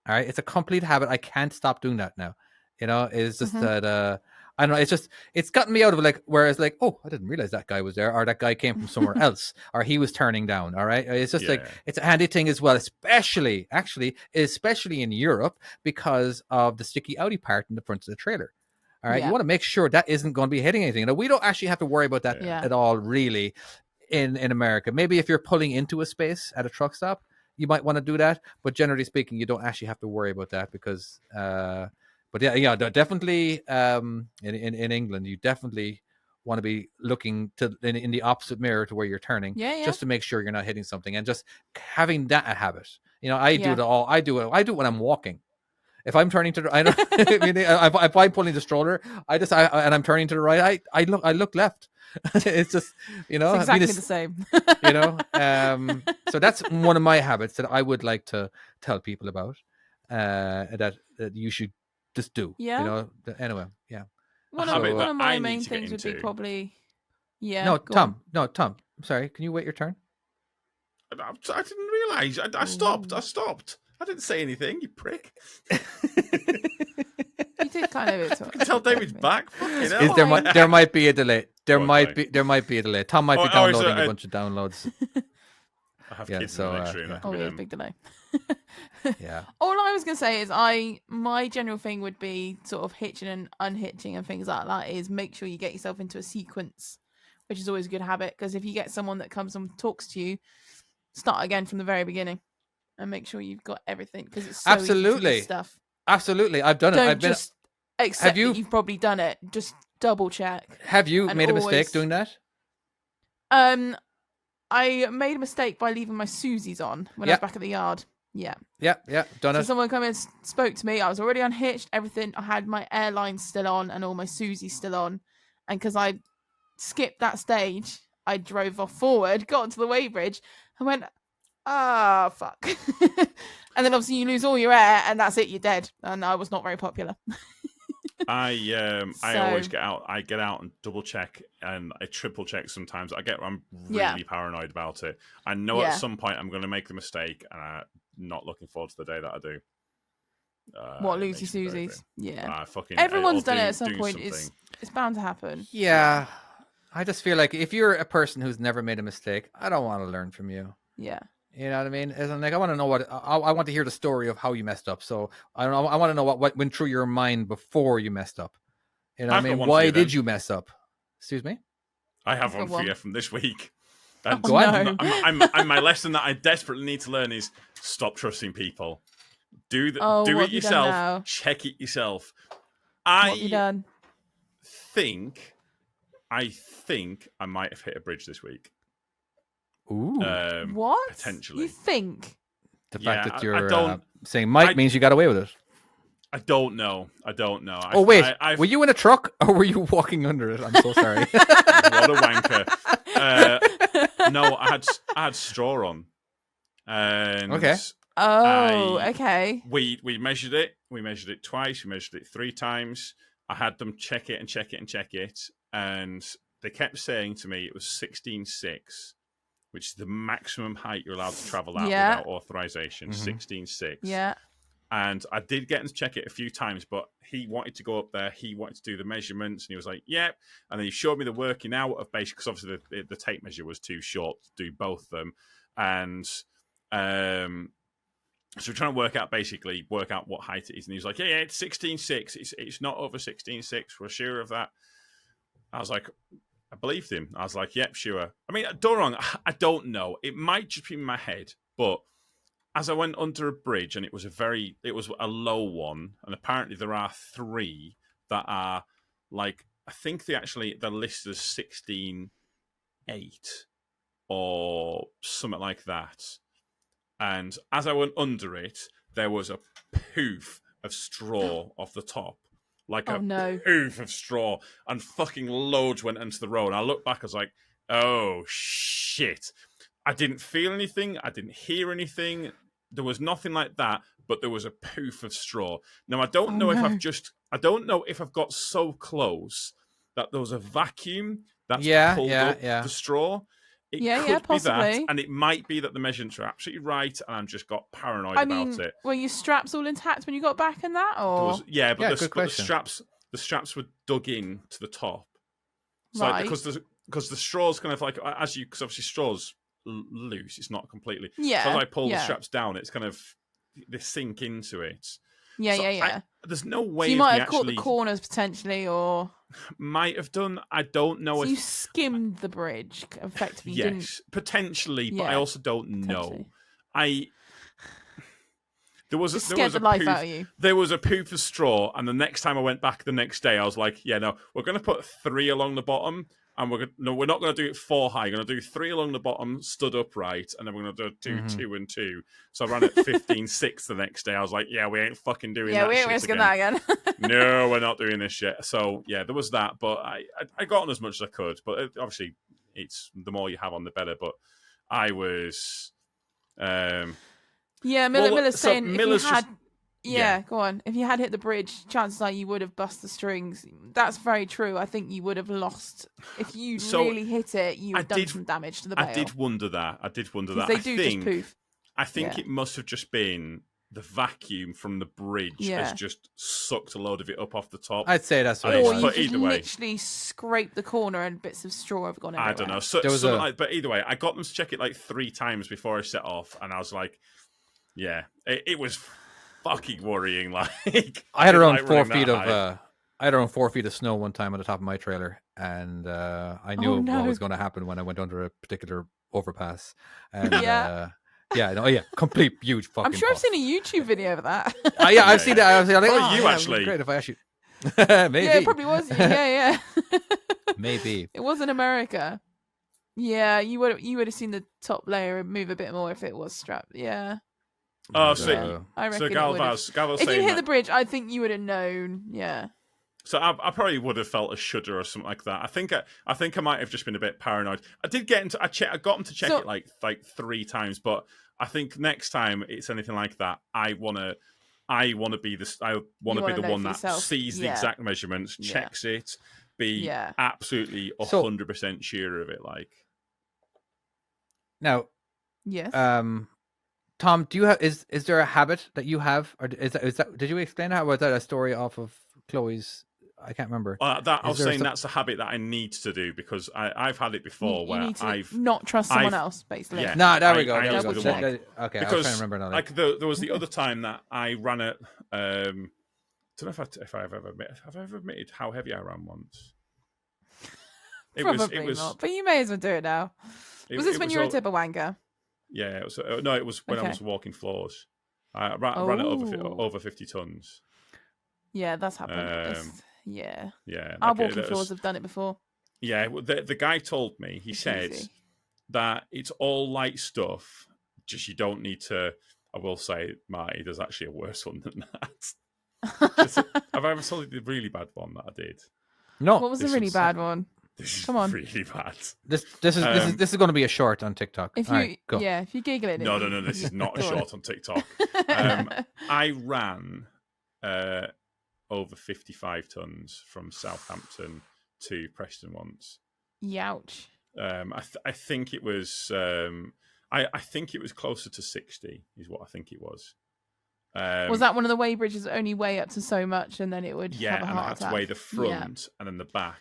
All right. It's a complete habit. I can't stop doing that now. You know, it's just that I don't know. It's gotten me out of whereas oh, I didn't realize that guy was there, or that guy came from somewhere else, or he was turning down. All right. It's just it's a handy thing as well, especially in Europe because of the sticky outie part in the front of the trailer. All right. You want to make sure that isn't going to be hitting anything. Now, we don't actually have to worry about that at all, really, in America. Maybe if you're pulling into a space at a truck stop, you might want to do that. But generally speaking, you don't actually have to worry about that because, but definitely in England, you definitely want to be looking in the opposite mirror to where you're turning, just to make sure you're not hitting something, and just having that a habit. You know, I do it all. I do it when I'm walking. If I'm turning to the, if I'm pulling the stroller, and I'm turning to the right, I look left. It's just, you know, it's exactly the same. You know, so that's one of my habits that I would like to tell people about. That you should just do. Yeah. You know. Anyway, yeah. One of my main things would be probably. Yeah. No, Tom. I'm sorry. Can you wait your turn? I didn't realize. I stopped. I didn't say anything, you prick. You did kind of. Tell David's back. Fucking hell. Is there might be a delay. There Go on, might sorry. be a delay. Tom might be downloading a bunch of downloads. I have Yeah, kids so, in the next room. yeah. That could Oh be yeah, them. big delay. Yeah. All I was gonna say is my general thing would be sort of hitching and unhitching and things like that is make sure you get yourself into a sequence, which is always a good habit, because if you get someone that comes and talks to you, start again from the very beginning and make sure you've got everything, because it's so easy to Absolutely. miss stuff. Absolutely. I've done it. Don't I've been. just accept you- that you've probably done it. Just double check. Have you and made a mistake always- doing that? I made a mistake by leaving my Susie's on when I Yeah. was back at the yard. Yeah. Yeah. Done So it. someone came in, spoke to me. I was already unhitched, everything. I had my airlines still on and all my Susie's still on. And because I skipped that stage, I drove off forward, got onto the weighbridge, and went, fuck. And then obviously you lose all your air, and that's it, you're dead. And I was not very popular. I always So- get out. I get out and double check, and I triple check sometimes. I'm really Yeah. paranoid about it. I know Yeah. at some point I'm going to make the mistake, and I'm not looking forward to the day that I do. What, it lose makes your me very Susie's? Yeah. fucking Everyone's or done it doing- at some doing point. something. It's bound to happen. Yeah. I just feel like if you're a person who's never made a mistake, I don't want to learn from you. Yeah. You know what I mean? As in, like, I want to know I want to hear the story of how you messed up. So I don't know. I want to know what went through your mind before you messed up. You know what I've I got mean? one for Why you did then. you mess up? Excuse me? I have I've one got for one. you from this week. Oh, Go on. no. I'm my lesson that I desperately need to learn is stop trusting people. Do Oh, do what it have you done yourself. now? Check it yourself. What have you done? think I might have hit a bridge this week. Ooh. What? potentially. You think? The yeah, fact that I you're don't- saying might I- means you got away with it. I don't know. Oh, wait. I've, Were you in a truck or were you walking under it? I'm so sorry. what a wanker. No, I had straw on. And Okay. Oh, I- okay. we measured it. We measured it twice. We measured it 3 times. I had them check it and check it and check it. And they kept saying to me it was 16.6, which is the maximum height you're allowed to travel at Yeah. without authorization. Mhm. 16.6. Yeah. And I did get him to check it a few times, but he wanted to go up there. He wanted to do the measurements, and he was like, "Yep." And then he showed me the working out of basically, because obviously the tape measure was too short to do both of them. And so we're trying to work out what height it is. And he was like, "Yeah, it's 16.6. It's not over 16.6. We're sure of that." I was like, I believed him. I was like, "Yep, sure." I mean, don't get me wrong. I don't know. It might just be in my head, but as I went under a bridge, and it was a low one, and apparently there are 3 that are like, I think they're listed as 16.8 or something like that. And as I went under it, there was a poof of straw off the top. Like Oh, a no. poof of straw, and fucking loads went into the road. And I looked back, I was like, oh shit. I didn't feel anything. I didn't hear anything. There was nothing like that, but there was a poof of straw. Now, I don't know if no. I don't know if I've got so close that there was a vacuum that's pulled up the straw. It could be that, possibly. and it might be that the measurements are absolutely right, and I'm just got paranoid I mean, about it. were your straps all intact when you got back and that, There or was, but Yeah, the good question. straps were dug in to the top. So right? because the straw's kind of like, because obviously straw's loose, it's not completely. Yeah. So as I pull the yeah. straps down, it's kind of they sink into it. Yeah, So yeah. There's no way So you of might me have caught the actually corners potentially, or might have done. I don't know so if you skimmed the bridge effectively. You didn't yes, potentially, but I Yeah, also don't know. potentially. There was Just there scared was the a life poof, out of you. There was a poof of straw, and the next time I went back the next day, I was like, "Yeah, no, we're going to put 3 along the bottom, and we're not going to do it 4 high. We're going to do 3 along the bottom, stood upright, and then we're going to do 2 and 2." So I ran at 15.6 the next day. I was like, "Yeah, we ain't fucking doing Yeah, that we ain't shit risking again. that again. No, we're not doing this shit." So yeah, there was that, but I got on as much as I could. But obviously, it's the more you have on, the better. But I was. Yeah, Miller's so saying Miller's if you had, just- yeah, go on. If you had hit the bridge, chances are you would have bust the strings. That's very true. I think you would have lost if you So, really hit it. You I would have done did- some damage to the bail. I did wonder that. because they do just poof. I think Yeah. it must have just been the vacuum from the bridge has just sucked a load of it up off the top. I'd say that's what Or it Or was. you But just either way- literally scrape the corner and bits of straw have gone everywhere. I don't know. So, There was but either way, I got them to check it like 3 times before I set off, and I was like, yeah, it was fucking worrying. Like I had around like 4 running that feet of high. I had around 4 feet of snow one time on the top of my trailer, and I knew Oh, no. what was going to happen when I went under a particular overpass. And Yeah. complete huge fucking. I'm sure I've puff. seen a YouTube video of that. I've seen that. I was like, Probably oh, you, yeah, actually. It'd be great if I actually. Maybe. Yeah, it probably was. Yeah. Maybe. It was in America. Yeah, you would have seen the top layer move a bit more if it was strapped. Yeah, Oh, so Yeah. I reckon so it would've. Galval's If you saying hit that. the bridge, I think you would have known. Yeah. So I probably would have felt a shudder or something like that. I think I might have just been a bit paranoid. I did get into. I got him to check So- it like 3 times, but I think next time it's anything like that, I wanna be the wanna one know that for yourself. sees the Yeah. exact measurements, Yeah. checks it, be Yeah. absolutely So- 100% sure of it. Like, Now, Yes. Tom, do you have is there a habit that you have, or is that did you explain that? Or was that a story off of Chloe's? I can't remember. I was there saying some- that's a habit that I need to do because I've had it before you where need to I've not trust someone I've- else, basically. yeah. No, there we I- go. I There we was go. the check. one. Okay, I was because trying to remember now. like there was the other time that I ran it. Don't know if I've ever admitted how heavy I ran once. Probably not, but you may as well do it now. Was this when you were a all- tip of wanker? Yeah, it was. No, it was when I Okay. was walking floors. I ran it Oh. over 50 tons. Yeah, that's happened. Um, Yeah. Yeah, Our like, walking that was- floors have done it before. Yeah, well, the guy told me. He It's said easy. that it's all light stuff. Just you don't need to. I will say, Marty, there's actually a worse one than that. Have I ever told you the really bad one that I did? No, What was the this really was- bad one? This is Come on. really bad. this is going to be a short on TikTok. If All you, right, go. yeah, if you Google it. No, this is not a Go on. short on TikTok. I ran over 55 tons from Southampton to Preston once. Youch. I think it was. I think it was closer to 60. Is what I think it was. Was that one of the weigh bridges that only weigh up to so much, and then it would Yeah, have a and I heart had attack? to weigh the front and then the back.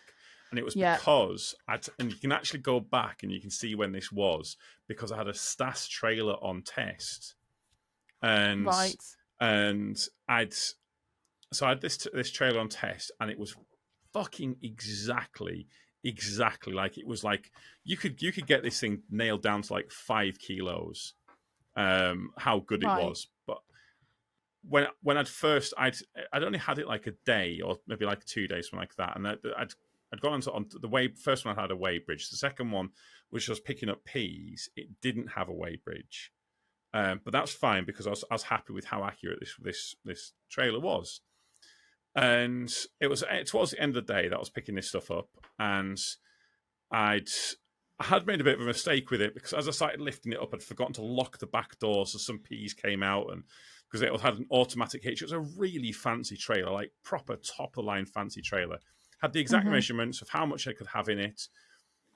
And it was Yeah. because and you can actually go back and you can see when this was because I had a Stas trailer on test, and Right. I had this trailer on test, and it was fucking exactly like it was like you could get this thing nailed down to like 5 kilos. How good Right. it was, but when I'd only had it like a day or maybe like 2 days, something like that, and I'd gone on the way. First one I had a weigh bridge. The second one, which was picking up peas, it didn't have a weigh bridge, but that's fine because I was happy with how accurate this trailer was. And it was towards the end of the day that I was picking this stuff up, and I had made a bit of a mistake with it because as I started lifting it up, I'd forgotten to lock the back door, so some peas came out, and because it had an automatic hitch. It was a really fancy trailer, like proper top of the line fancy trailer. Had the exact measurements of how much I could have in it,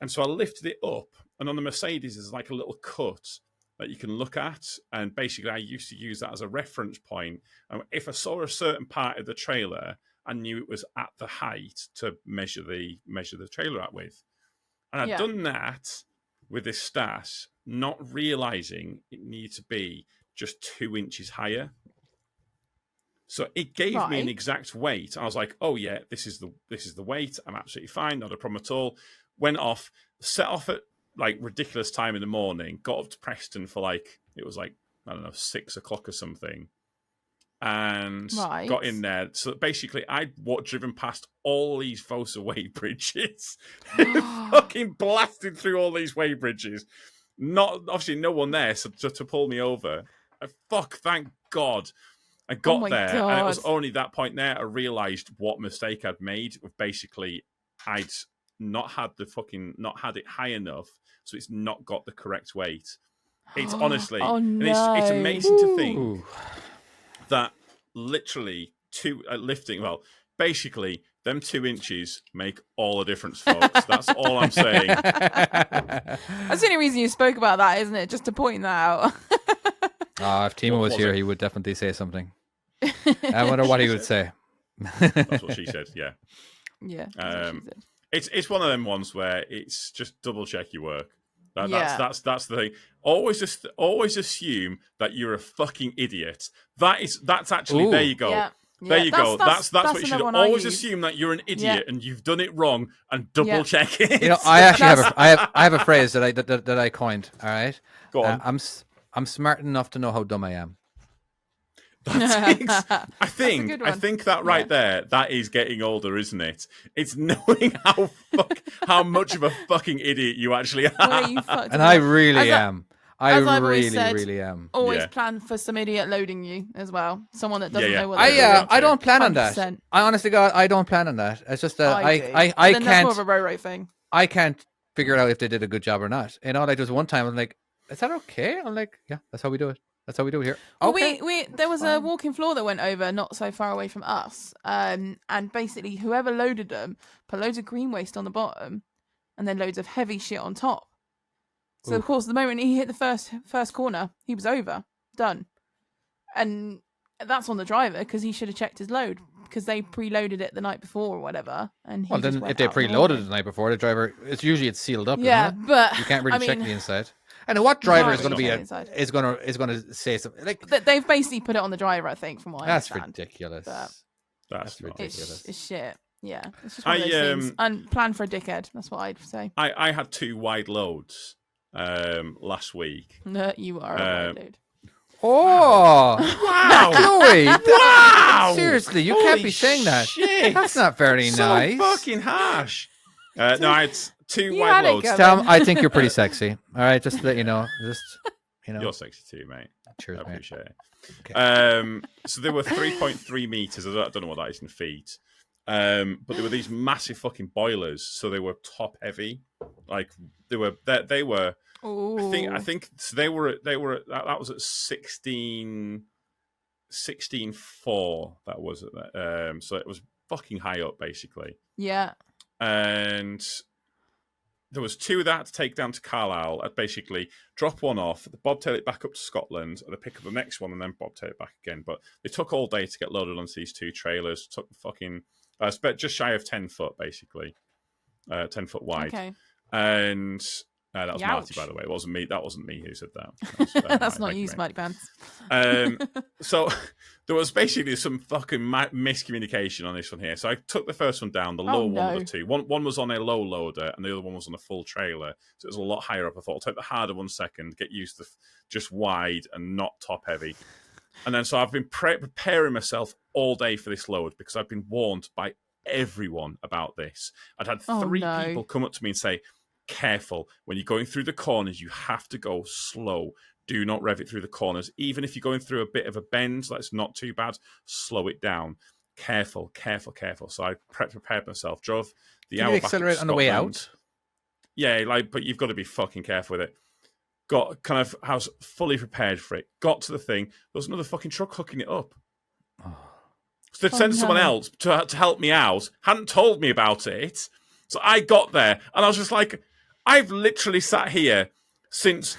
and so I lifted it up. And on the Mercedes, there's like a little cut that you can look at, and basically I used to use that as a reference point. And if I saw a certain part of the trailer, I knew it was at the height to measure the trailer at with. And I'd done that with this Stas, not realizing it needed to be just 2 inches higher. So it gave me an Right. exact weight. I was like, "Oh yeah, this is the weight. I'm absolutely fine, not a problem at all." Went off, set off at like ridiculous time in the morning. Got up to Preston for like it was like I don't know 6 o'clock or something, and Right. got in there. So basically, I'd driven past all these Vosa weigh bridges, fucking blasted through all these weigh bridges. Not obviously no one there to pull me over. Thank God. I got my there, and it was God. only that point there I realised what mistake I'd made. Basically, I'd not had it high enough, so it's not got the correct weight. It's honestly, Oh, and it's no. amazing to think Ooh. that literally lifting. Well, basically, them 2 inches make all the difference, folks. That's all I'm saying. That's the only reason you spoke about that, isn't it? Just to point that out. If Timo What was was here, it? he would definitely say something. I wonder what he would say. That's what she said. Yeah. Yeah. That's what she said. It's one of them ones where it's just double check your work. Yeah. That's the thing. Always assume that you're a fucking idiot. That's actually Ooh. there you go. Yeah. There you go. That's what you should another one I always use. assume, that you're an idiot Yeah. and you've done it wrong and double check it. You know, I actually have a phrase that I coined. All right. Go on. I'm smart enough to know how dumb I am. I think good one. that right there, that is getting older, isn't it? It's knowing how much of a fucking idiot you actually are. Where you fucked And it I up. really As am. I as I've always said, really am. Always Yeah. plan for some idiot loading you as well. Someone that doesn't Yeah. know what they're doing. I don't plan on that. 100%. I honestly, God, I don't plan on that. It's just that I do. I But then that's more of can't a Roro thing. I can't figure out if they did a good job or not. You know, like there was one time I'm like, is that okay? I'm like, yeah, that's how we do it. That's how we do it here. Well, Okay. there was a walking floor that went over not so far away from us, and basically whoever loaded them put loads of green waste on the bottom, and then loads of heavy shit on top. So of course, the moment he hit the first corner, he was over, done, and that's on the driver because he should have checked his load because they preloaded it the night before or whatever. And he Well, just then went if they out the preloaded morning. it the night before, the driver, it's usually sealed up. Yeah, isn't it? but You can't really I check mean, the inside. And what driver is can't going to really be check the inside. is going to say something like They've basically put it on the driver, I think, from what I that's understand. ridiculous. But That's not. ridiculous. It's shit. Yeah, it's just one of those things. And plan for a dickhead. That's what I'd say. I had 2 wide loads last week. No, you are a white dude. Oh, Wow! Chloe! Wow! Seriously, you Holy can't be saying that. shit. That's not very So nice. fucking harsh. No, I had 2 You wide had it loads. going. Tom, I think you're pretty sexy. All right, just to let you know. You're sexy too, mate. Cheers, I mate. appreciate it. Okay. So there were 3.3 meters. I don't know what that is in feet. But there were these massive fucking boilers, so they were top heavy. Like they were. Ooh. I think so they were. That was at 16.4. That was at that. So it was fucking high up, basically. Yeah. And there was 2 of that to take down to Carlisle. I'd basically drop one off, bobtail it back up to Scotland, and I'd pick up the next one and then bobtail it back again. But it took all day to get loaded onto these 2 trailers. Took fucking just shy of 10 foot, basically, 10 foot wide. Okay. And that was Marty, Youch. by the way. It wasn't me. That wasn't me who said that. That's not Mike, you, mate. Smarty Pants. So there was basically some fucking miscommunication on this one here. So I took the first one down, the low one of the 2. One was on a low loader, and the other one was on a full trailer. So it was a lot higher up. I thought I'll take the harder one second, get used to just wide and not top heavy. And then so I've been preparing myself all day for this load because I've been warned by everyone about this. I'd had 3 people come up to me and say, careful, when you're going through the corners, you have to go slow. Do not rev it through the corners. Even if you're going through a bit of a bend, that's not too bad, slow it down. Careful, careful, careful. So I prepared myself, drove the Can hour you back up accelerate to on the way Scotland. out? Yeah, but you've got to be fucking careful with it. I was fully prepared for it. Got to the thing. There was another fucking truck hooking it up. So they'd sent someone else to help me out. Hadn't told me about it. So I got there and I was just like, I've literally sat here since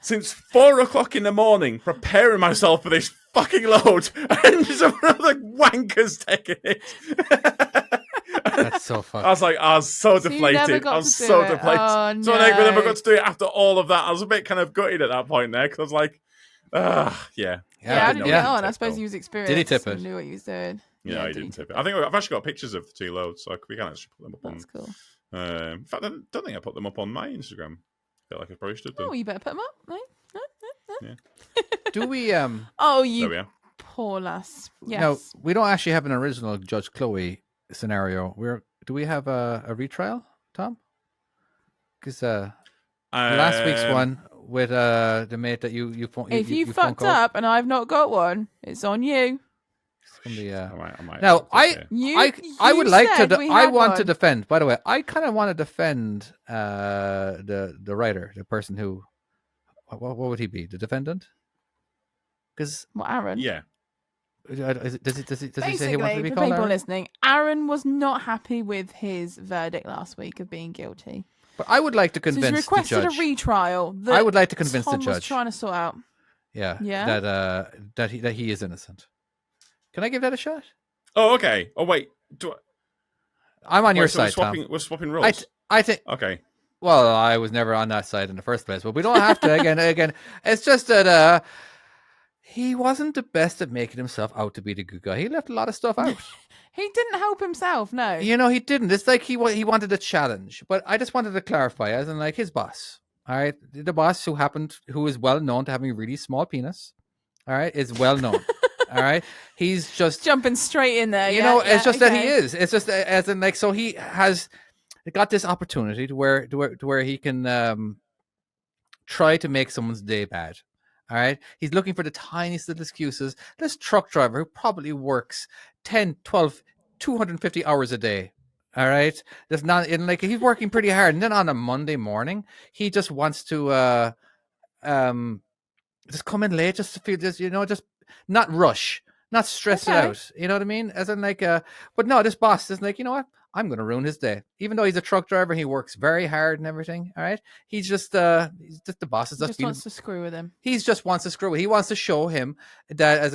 4:00 in the morning preparing myself for this fucking load, and some other wankers taking it. That's so fucked. I was so So you deflated. never I got was to do so it. deflated. Oh, So I never no. got to do it after all of that. I was a bit kind of gutted at that point there because I was like, yeah. Yeah, I didn't get on. I tip suppose though. he was experienced. Did he tip it? And knew what he was doing. Yeah, I didn't tip it. I think I've actually got pictures of the 2 loads, so we can actually put them up on. That's cool. In fact, I don't think I put them up on my Instagram. I feel like I probably should do. Oh, you better put them up, mate. Do we Oh, There we you are. poor lass. Yes. No, we don't actually have an original Judge Chloe scenario. Do we have a retrial, Tom? Because last week's one with the mate that you phone. If you phone fucked called, up and I've not got one, it's on you. it's gonna be, I might Now, okay. I would like to. said we I had want to one. defend. By the way, I kind of want to defend the writer, the person who. What would he be? The defendant? Because What, Aaron? Yeah. does he say he wanted to Basically, be for called people Aaron? listening, Aaron was not happy with his verdict last week of being guilty. But I would like to So he's convince the requested judge. a retrial. That I would like to convince the Tom was judge. trying to sort out. Yeah. Yeah? That he is innocent. Can I give that a shot? Oh, okay. Oh, wait. I'm on your So side, Tom. we're swapping roles. I think. Okay. Well, I was never on that side in the first place, but we don't have to. Again, it's just that he wasn't the best at making himself out to be the good guy. He left a lot of stuff out. He didn't help himself, no. He didn't. It's like he wanted a challenge. But I just wanted to clarify, as in like his boss. All right, the boss who is well known to having a really small penis. All right, is well known. All right, he's just jumping straight in there. It's just that he is. It's just as in like so he has got this opportunity to where he can try to make someone's day bad. All right, he's looking for the tiniest little excuses. This truck driver who probably works 10, 12, 250 hours a day. All right, there's not in like he's working pretty hard, and then on a Monday morning, he just wants to just come in late, just to feel just not rush, not stress it out. You know what I mean? As in like but no, this boss is like, you know what? I'm going to ruin his day. Even though he's a truck driver, he works very hard and everything. All right, he's just the boss. Just wants to screw with him. He just wants to screw. He wants to show him that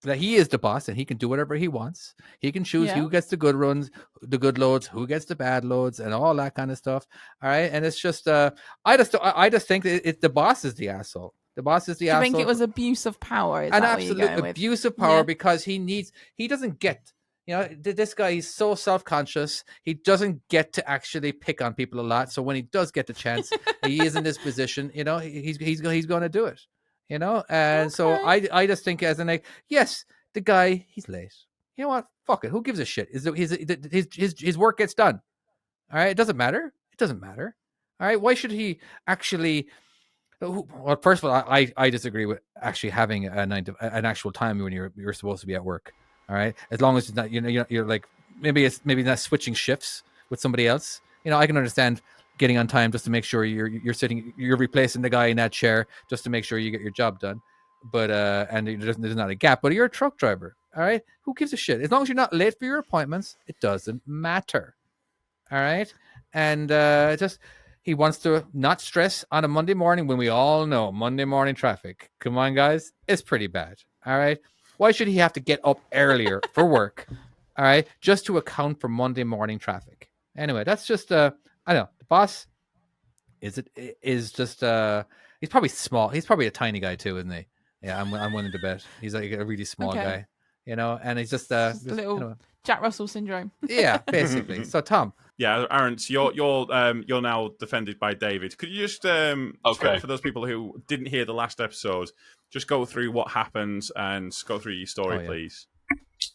that he is the boss and he can do whatever he wants. He can choose who gets the good runs, the good loads, who gets the bad loads, and all that kind of stuff. All right, and it's just I just think the boss is the asshole. The boss is the asshole. I think it was abuse of power. An absolute abuse of power because he doesn't get. This guy is so self-conscious. He doesn't get to actually pick on people a lot. So when he does get the chance, he is in this position. He's going to do it. And so I just think as in like, yes, the guy, he's late. You know what? Fuck it. Who gives a shit? His work gets done. All right. It doesn't matter. All right. Why should he actually? Well, first of all, I disagree with actually having an actual time when you're supposed to be at work. All right, as long as it's not you're like maybe not switching shifts with somebody else. I can understand getting on time just to make sure you're replacing the guy in that chair just to make sure you get your job done. But and there's not a gap. But you're a truck driver. All right, who gives a shit? As long as you're not late for your appointments, it doesn't matter. All right, and just. He wants to not stress on a Monday morning when we all know Monday morning traffic. Come on, guys. It's pretty bad. All right. Why should he have to get up earlier for work? All right. Just to account for Monday morning traffic. Anyway, that's just, I don't know. The boss is just, he's probably small. He's probably a tiny guy too, isn't he? Yeah, I'm willing to bet. He's like a really small guy, and he's just a little Jack Russell syndrome. Yeah, basically. So, Tom. Yeah, Aaron, so you're now defended by David. Could you just for those people who didn't hear the last episode, just go through what happens and go through your story, please.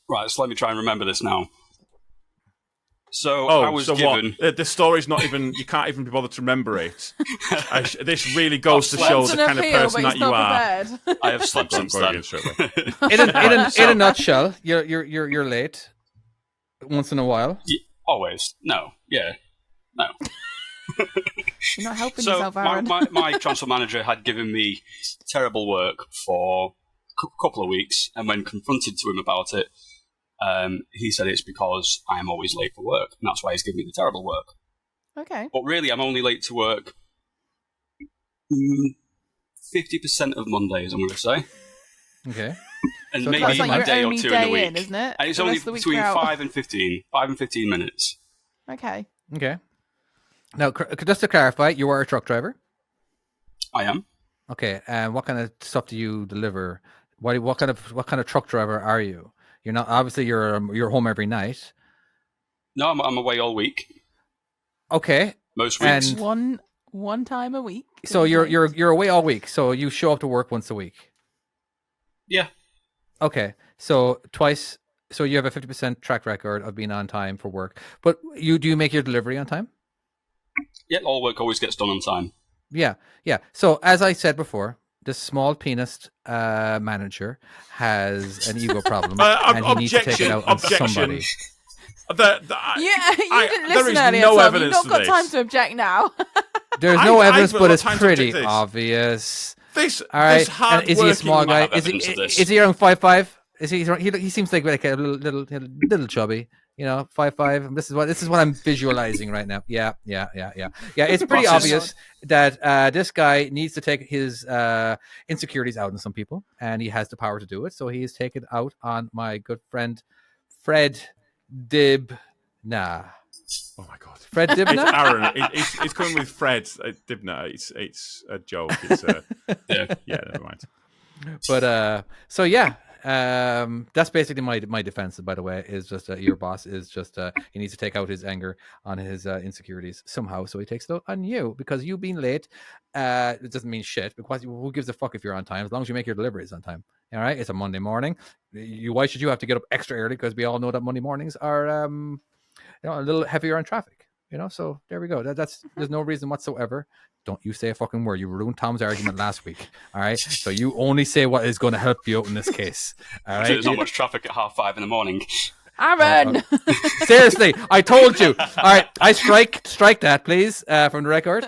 Right, so let me try and remember this now. So I was given the story's not even you can't even be bothered to remember it. This really goes to show the kind of person that you are. I have slept since then. In a nutshell, you're late once in a while. Yeah. Always. No. Yeah. No. You're not helping yourself, Aaron. My transfer manager had given me terrible work for a couple of weeks, and when confronted to him about it, he said it's because I am always late for work, and that's why he's giving me the terrible work. Okay. But really, I'm only late to work 50% of Mondays, I'm going to say. Okay. And so maybe like a day or two in the week. Isn't it? And it's only between 5 and 15 minutes. Okay. Now, just to clarify, you are a truck driver? I am. Okay, and what kind of stuff do you deliver? What kind of truck driver are you? You're not obviously you're home every night. No, I'm away all week. Okay. Most weeks. And one time a week. So you're away all week. So you show up to work once a week. Yeah. Okay. So twice. So you have a 50% track record of being on time for work. But do you make your delivery on time? Yeah, all work always gets done on time. Yeah. So as I said before, this small penis manager has an ego problem, and he needs to take it out on somebody. You didn't listen earlier, no Tom. evidence You've not got time to object now. There's no evidence, but it's pretty obvious. This and is he a small guy? Is he around 5'5"? Is he seems like a little chubby, 5'5". This is what I'm visualizing right now. Yeah. It's pretty Bosses. obvious that this guy needs to take his insecurities out on some people, and he has the power to do it. So he's taken out on my good friend Fred Dibna. Oh my god, Fred it's Dibna. Aaron. It's coming with Fred Dibner. It's a joke. It's yeah, never mind. But so yeah. That's basically my defense, by the way, is just your boss is just he needs to take out his anger on his insecurities somehow, so he takes it out on you because you being late it doesn't mean shit, because who gives a fuck if you're on time as long as you make your deliveries on time. All right, it's a Monday morning. Why should you have to get up extra early? Because we all know that Monday mornings are a little heavier on traffic, so there we go. There's no reason whatsoever. Don't you say a fucking word. You ruined Tom's argument last week. All right. So you only say what is going to help you out in this case. All right. There's not much traffic at 5:30 in the morning. Aaron! Seriously, I told you. All right. I strike that, please, from the record.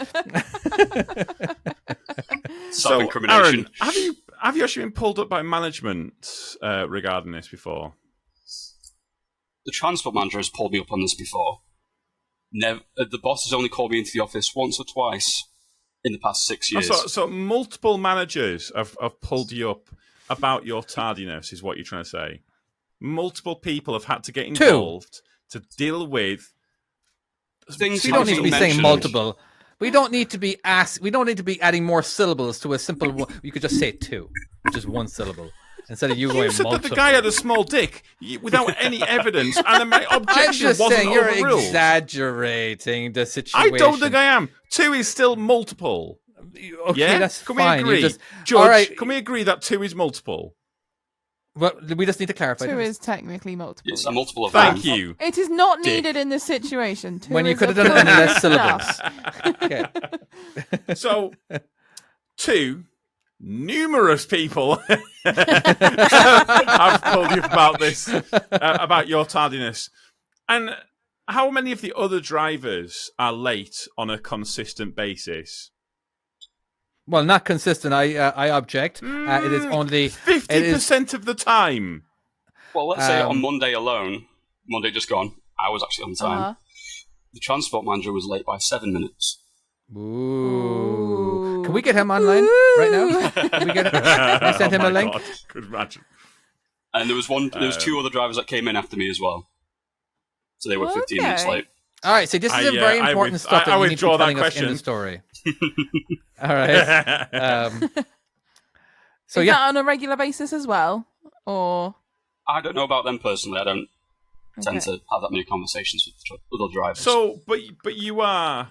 Self-incrimination. Aaron, have you actually been pulled up by management regarding this before? The transport manager has pulled me up on this before. The boss has only called me into the office once or twice in the past 6 years. So multiple managers have pulled you up about your tardiness, is what you're trying to say. Multiple people have had to get involved to deal with things. We don't need to be saying mentioned. multiple. We don't need to be adding more syllables to a simple one. You could just say two, which is one syllable. Instead of you going said multiple. that the guy had a small dick without any evidence, and then my I'm objection just wasn't saying you're overruled. exaggerating the situation. I don't think I am. 2 is still multiple. Okay, Yeah, that's can fine. we agree, Judge? All right. Can we agree that 2 is multiple? Well, we just need to clarify. 2 this. is technically multiple. It's a multiple of Thank one. you. It is not Dick. needed in this situation. 2 When you is could have done it in less syllables. enough. Okay. So, 2, numerous people have told you about this, about your tardiness. And how many of the other drivers are late on a consistent basis? Well, not consistent. I object. It is only 50% of the time. Well, let's say on Monday alone, Monday just gone, I was actually on time. Uh-huh. The transport manager was late by 7 minutes. Ooh. Can we get him online right now? Can we send him Oh a my link? God, could imagine. And there was two other drivers that came in after me as well. So they were 15 minutes Okay. late. All right, so this is a very important stuff that you need to be telling us in the story. All right. So Is yeah, that on a regular basis as well? Or I don't know about them personally. I don't tend Okay. to have that many conversations with other drivers. So, but you are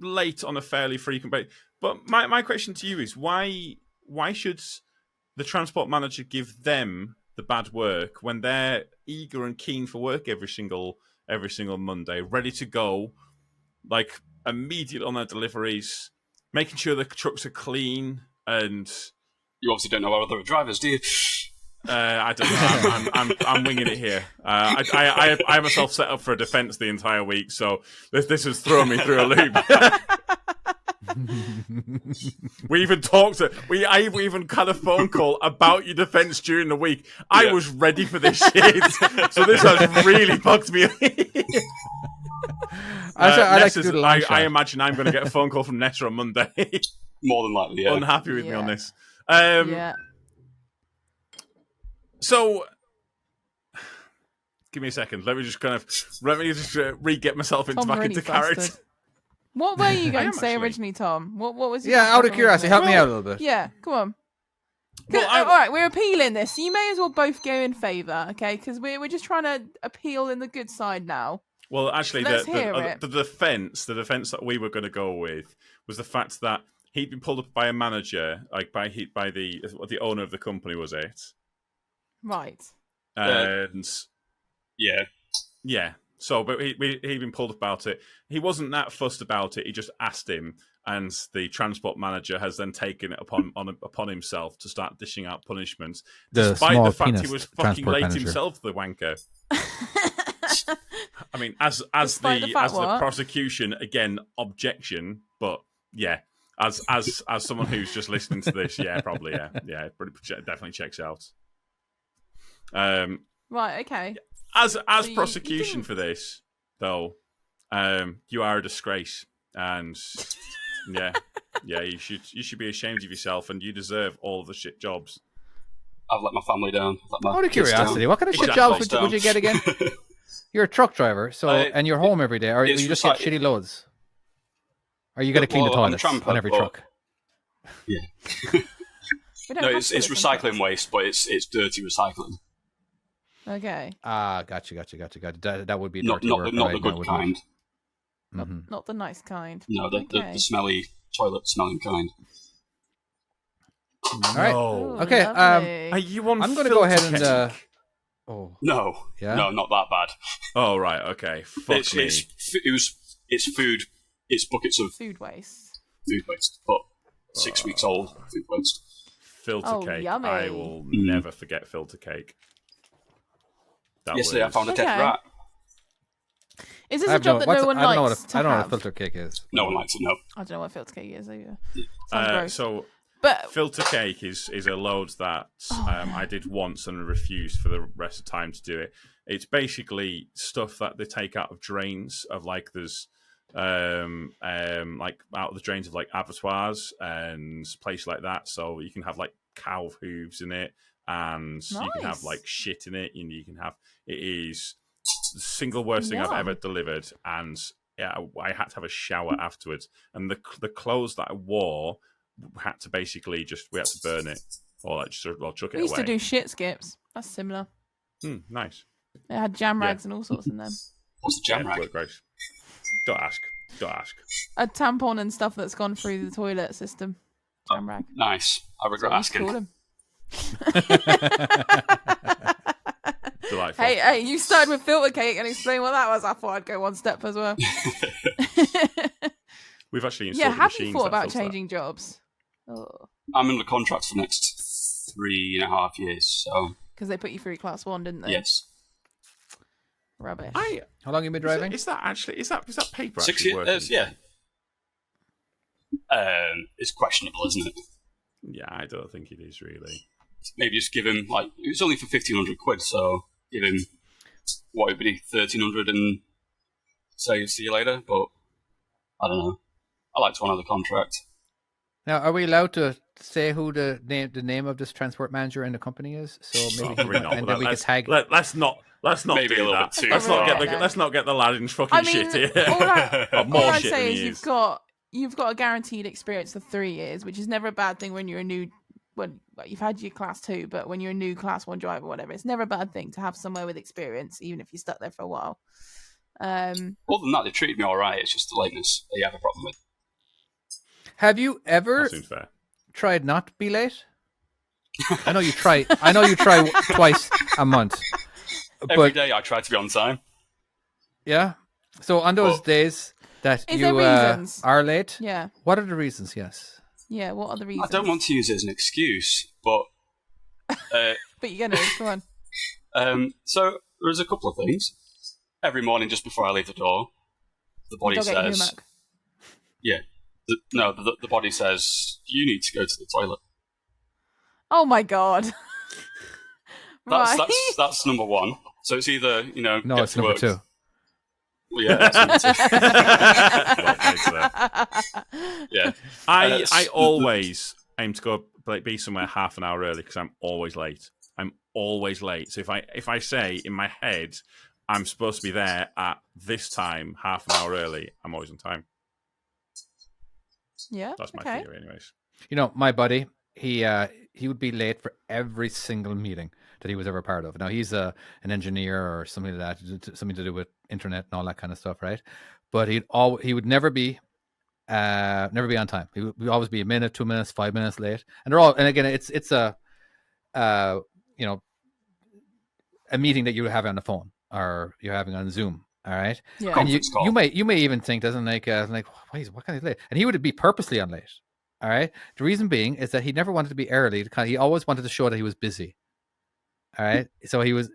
late on a fairly frequent basis. But my question to you is, why should the transport manager give them the bad work when they're eager and keen for work every single Monday, ready to go, like immediately on their deliveries, making sure the trucks are clean? And you obviously don't know our other drivers, do you? I don't know. I'm winging it here. I myself set up for a defence the entire week, so this has thrown me through a loop. We even I even had a phone call about your defence during the week. I was ready for this shit, so this has really bugged me. I'd like to do the long shot. I imagine I'm going to get a phone call from Nessa on Monday. More than likely, yeah. Unhappy with me on Yeah. this. yeah. So, give me a second. Let me just re-get myself Tom's back really into character. flustered. What were you going am to say actually. originally, Tom? What was your yeah. Out of original- curiosity, help me out a little bit. Yeah, come on. Well, All right, we're appealing this. So you may as well both go in favour, okay? Because we're just trying to appeal in the good side now. Well, actually, Let's hear it. the defence that we were going to go with was the fact that he'd been pulled up by a manager, like by the owner of the company, was it? Right. And Yeah. So, but he'd been pulled up about it. He wasn't that fussed about it. He just asked him, and the transport manager has then taken it upon himself to start dishing out punishments, The despite small the fact he penis was fucking transport late manager. himself, the wanker. I mean, as Despite the fact the what? prosecution, again, objection, but yeah, as someone who's just listening to this, yeah, probably, yeah, it definitely checks out. Right. Okay. as you prosecution didn't- for this, though, you are a disgrace, and yeah, you should be ashamed of yourself, and you deserve all of the shit jobs. I've let my family down. I've let my Out of kids curiosity, down. what kind of shit Exactly. jobs would you get again? You're a truck driver, so and you're home every day, or you it's just get shitty loads, or you got to clean the Well, I'm a toilets tramper, on every but- truck. Yeah. We don't No, have it's toilets in recycling Texas. waste, but it's dirty recycling. Okay. Ah, gotcha. That would be Not dirty not work, the, not right the now, good wouldn't kind. it? Mhm. Not the nice kind. No, the Okay. smelly toilet smelling kind. All right. Ooh, Okay, lovely. Are you on? I'm going to go ahead filter and. cake? Oh, No, Yeah? no, not that bad. Oh right, okay. Fuck It's me. it's food. It's buckets of Food waste. food waste, but 6 weeks old food waste. Filter Oh, cake. yummy. I will never forget filter cake. That Yesterday I was- found a dead Okay. rat. Is this I a have job that what's- no one I don't know likes what to I don't know what a have? filter cake is. No one likes it. No. I don't know what filter cake is either. Sounds gross. So But filter cake is a load that I did once and refused for the rest of the time to do it. It's basically stuff that they take out of drains of like there's like out of the drains of like abattoirs and places like that. So you can have like cow hooves in it, and you can have Nice. like shit in it, and you can have it is the single worst thing I've Yum. ever delivered, and yeah, I had to have a shower afterwards, and the clothes that I wore had to basically we had to burn it or like just chuck it we used away. to do shit skips. That's similar. Nice. It had jam Yeah. rags and all sorts in them. What's the jam Yeah, rag? work great. Don't ask. A tampon and stuff that's gone through the toilet system. Jam rag. Nice. I regret That's what we asking. call them. Delightful. Hey, you started with filter cake and explain what that was. I thought I'd go one step as well. We've actually Yeah, installed have machines you thought that about filter that. changing jobs? Oh, I'm under contract for the next 3.5 years. So because they put you through class 1, didn't they? yes, Rubbish. How long have you been driving? Is that paper 6 actually working? years. Yeah. It's questionable, isn't it? Yeah, I don't think it is really. Maybe just give him like it was only for 1,500 quid, so give him what would be 1,300 and say see you later. But I don't know. I like to honour the contract. Now, are we allowed to say who the name of this transport manager in the company is? So maybe Probably not, and but then we can let's, tag. let's not Maybe do a little that. bit too let's not far. get the lad in fucking I mean, shit here. all I, Or more all I'd shit say than is he you've got a guaranteed experience for 3 years, which is never a bad thing when you're a new. When like, you've had your class 2, but when you're a new class 1 driver, or whatever, it's never a bad thing to have somewhere with experience, even if you're stuck there for a while. Other than that, they treated me all right. It's just the lateness that you have a problem with. Have you ever That seems fair. tried not to be late? I know you try twice a month. Every day I try to be on time. Yeah. So on those Well, days that Is you there reasons? are late, Yeah, what are the reasons? Yes. yeah. What are the reasons? I don't want to use it as an excuse, but But you're gonna come on. so there's a couple of things. Every morning, just before I leave the door, the body Dog ate your says, milk. "Yeah, the body says you need to go to the toilet." Oh my god. That's Right. that's number one. So it's either No, get it's to number work. 2. Well, yeah, that's number two. Well played, sir. Yeah, I always aim to go be somewhere half an hour early because I'm always late. I'm always late. So if I say in my head I'm supposed to be there at this time, half an hour early, I'm always on time. Yeah. That's my okay. theory, anyways. You know, my buddy, he would be late for every single meeting that he was ever part of. Now he's an engineer or something like that, something to do with internet and all that kind of stuff, right? But he would never be on time. He would always be a minute, 2 minutes, 5 minutes late. And they're all, and again, it's a a meeting that you have on the phone or you're having on Zoom. All right. Yeah. And Conference call. you may even think, doesn't like what kind of late? And he would be purposely on late. All right. The reason being is that he never wanted to be early. He always wanted to show that he was busy. All right. So he was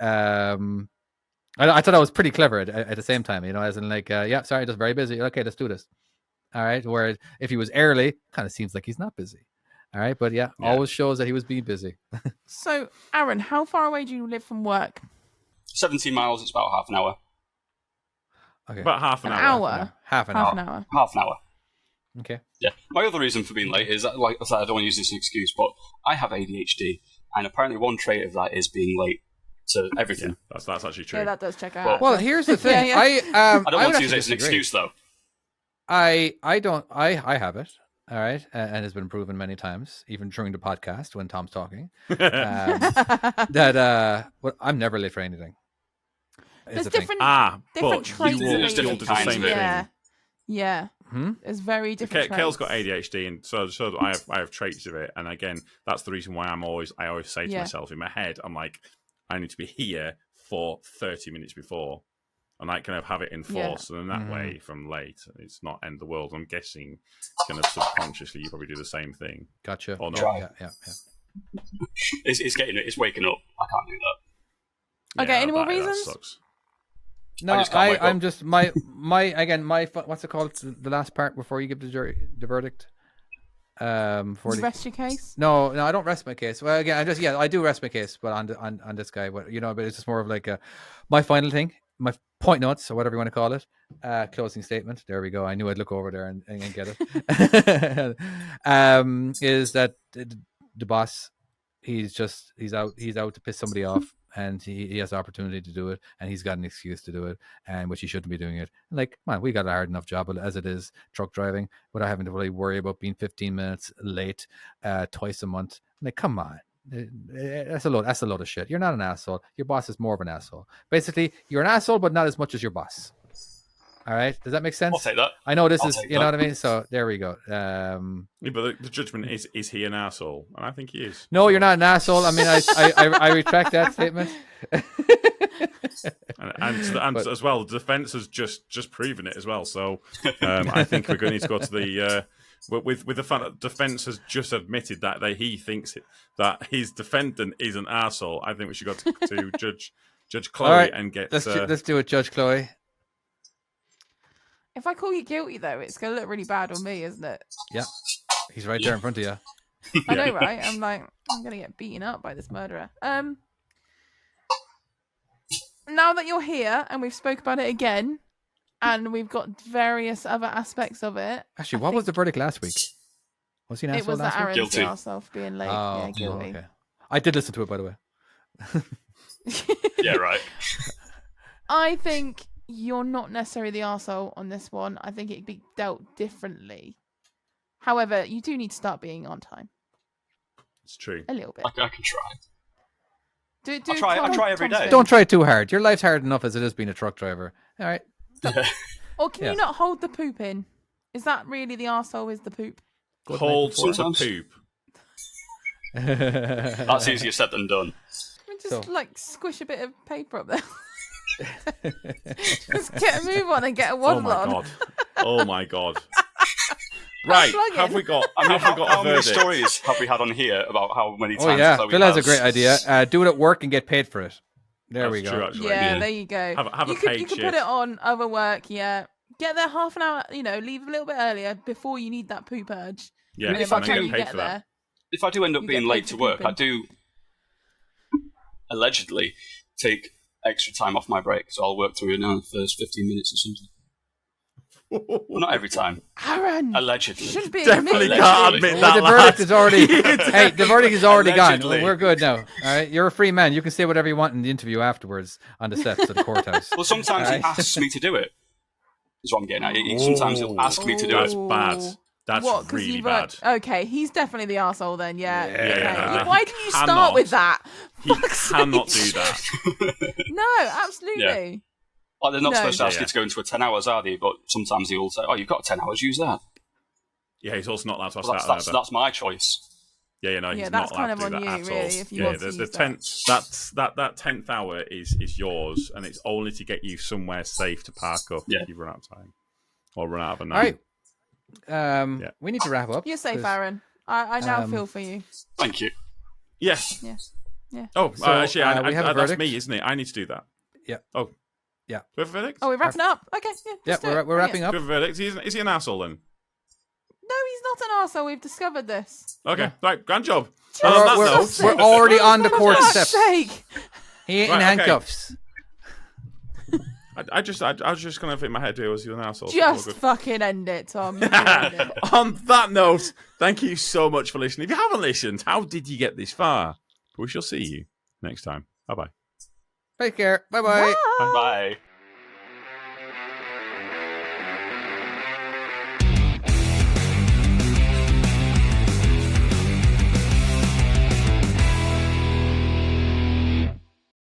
I thought that was pretty clever at the same time, as in like, yeah, sorry, just very busy. Okay, let's do this. All right. Whereas if he was early, kind of seems like he's not busy. All right. But yeah, always shows that he was being busy. So, Aaron, how far away do you live from work? 17 miles. It's about half an hour. Okay. About half an An hour. hour. Half an Half hour. an hour. Half an hour. Okay. Yeah. My other reason for being late is, that, like I said, I don't want to use this as an excuse, but I have ADHD, and apparently one trait of that is being late to everything. Yeah, that's actually true. Yeah, that does check out. Well, here's the thing. Yeah. I don't want would to use it actually as an disagree. excuse, though. I don't. I have it. All right, and has been proven many times, even during the podcast when Tom's talking. That well, I'm never late for anything. is There's the thing. different but traits. you of will There's still different do the kinds same of it. Yeah. thing. Yeah. There's very different traits. Kale's got ADHD, and so I have traits of it. And again, that's the reason why I always say to myself in my head, I'm like, I need to be here for 30 minutes before, and I kind of have it in force. And in that way, if I'm late, it's not end the world. I'm guessing, kind of subconsciously, you probably do the same thing. Gotcha. Or not. Yeah. It's waking up. I can't do that. Okay, any more reasons? That sucks. No, just can't wake I'm up. just my what's it called? It's the last part before you give the verdict. You rest your case. No, I don't rest my case. Well, again, I do rest my case, but on this guy, but but it's just more of like my final thing, my point notes or whatever you want to call it, closing statement. There we go. I knew I'd look over there and get it. Is that the boss? He's out to piss somebody off, and he has the opportunity to do it, and he's got an excuse to do it, and which he shouldn't be doing it. Like, man, we got a hard enough job as it is, truck driving, without having to really worry about being 15 minutes late twice a month. Like, come on. That's a load of shit. You're not an asshole. Your boss is more of an asshole. Basically, you're an asshole, but not as much as your boss. All right, does that make sense? I'll take that. I know this I'll is, take you know that. what I mean. So there we go. Yeah, but the judgment is he an asshole? And I think he is. No, you're not an asshole. I mean, I retract that statement. and as well, the defense has just proven it as well. So I think we're going to need to go to the with the fact that defense has just admitted that he thinks that his defendant is an asshole. I think we should go to Judge Chloe All right, and get. Let's do it, Judge Chloe. If I call you guilty, though, it's going to look really bad on me, isn't it? Yeah, he's right there in front of you. I know, right? I'm like, I'm going to get beaten up by this murderer. Now that you're here and we've spoke about it again, and we've got various other aspects of it. Actually, what was the verdict last week? Was he an It asshole was that last week? Aaron's Guilty. arsehole for being late. Yeah, guilty. Okay. I did listen to it, by the way. Yeah, right. I think you're not necessarily the arsehole on this one. I think it'd be dealt differently. However, you do need to start being on time. It's true. A little bit. I can try. I I try every day. Don't try it too hard. Your life's hard enough as it is being a truck driver. All right. Or can Yeah. you not hold the poop in? Is that really the arsehole? Is the poop? Hold the Sometimes. poop. That's easier said than done. I mean, just So- like squish a bit of paper up there. Just get a move on and get a Oh waddle my on. god. Oh my god. Right, Plug have in. we got? I mean, Have we got how a many verdict? stories have we had on here about how many times Oh yeah, Chloe Phil has a has- great idea. Do it at work and get paid for it. There That's we go. true, actually. Yeah, Yeah. there you go. Have a you could paid put shift. it on other work. Yeah, get there half an hour. Leave a little bit earlier before you need that poop urge. Yeah, I mean, And if by I the do time get you paid get for there, that. If I do end up You being get late paid to for work, I pooping. do allegedly take extra time off my break, so I'll work through the first 15 minutes or something. Well, not every time. Aaron, Allegedly. shouldn't be Definitely admitted. can't admit Well, that. the verdict lad. is already. Hey, the verdict is already gone. Allegedly. We're good now. All right, you're a free man. You can say whatever you want in the interview afterwards on the steps of the courthouse. Well, sometimes he Alright. asks me to do it. Is what I'm getting at. Sometimes he'll ask me to do That's it. Ooh. bad. That's What? 'Cause really you've bad. Okay, he's definitely the arsehole then. Yeah. Yeah. Okay. Yeah. Why did you start Cannot. with that? He Fuck's cannot do sake. that. No, absolutely. Like, they're not No. supposed to ask Yeah. you to go into a 10 hours, are they? But sometimes he'll say, "Oh, you've got 10 hours. Use that." Yeah, he's also not allowed to ask Well, that that's either. that's my choice. Yeah, no, he's Yeah, not that's allowed kind of to do on that you, at really, all. if you Yeah, want to the use 10th that 10th hour is yours, and it's only to get you somewhere safe to park up Yeah. if you run out of time or run out of a All night. right. We need to wrap up. You're safe, 'cause- Aaron. I now um, feel for you. Thank you. Yes. Yeah. Oh, So, actually, we have a that's verdict. me, isn't it? I need to do that. Yeah. Oh. Yeah. Do we have a verdict? Oh, we're wrapping up. Okay. Yeah. Yeah, let's do it. we're wrapping Brilliant. up. Do we have a verdict? Is he an asshole then? No, he's not an arsehole. We've discovered this. Okay, right, grand job. Jesus And on that we're- note, we're already on the For court fuck's steps. sake. He ain't Right, in okay. handcuffs. I was just going to think in my head it was you an asshole. Just fucking end it, Tom. You can end it. On that note, thank you so much for listening. If you haven't listened, how did you get this far? We shall see you next time. Bye-bye. Take care. Bye-bye. Bye.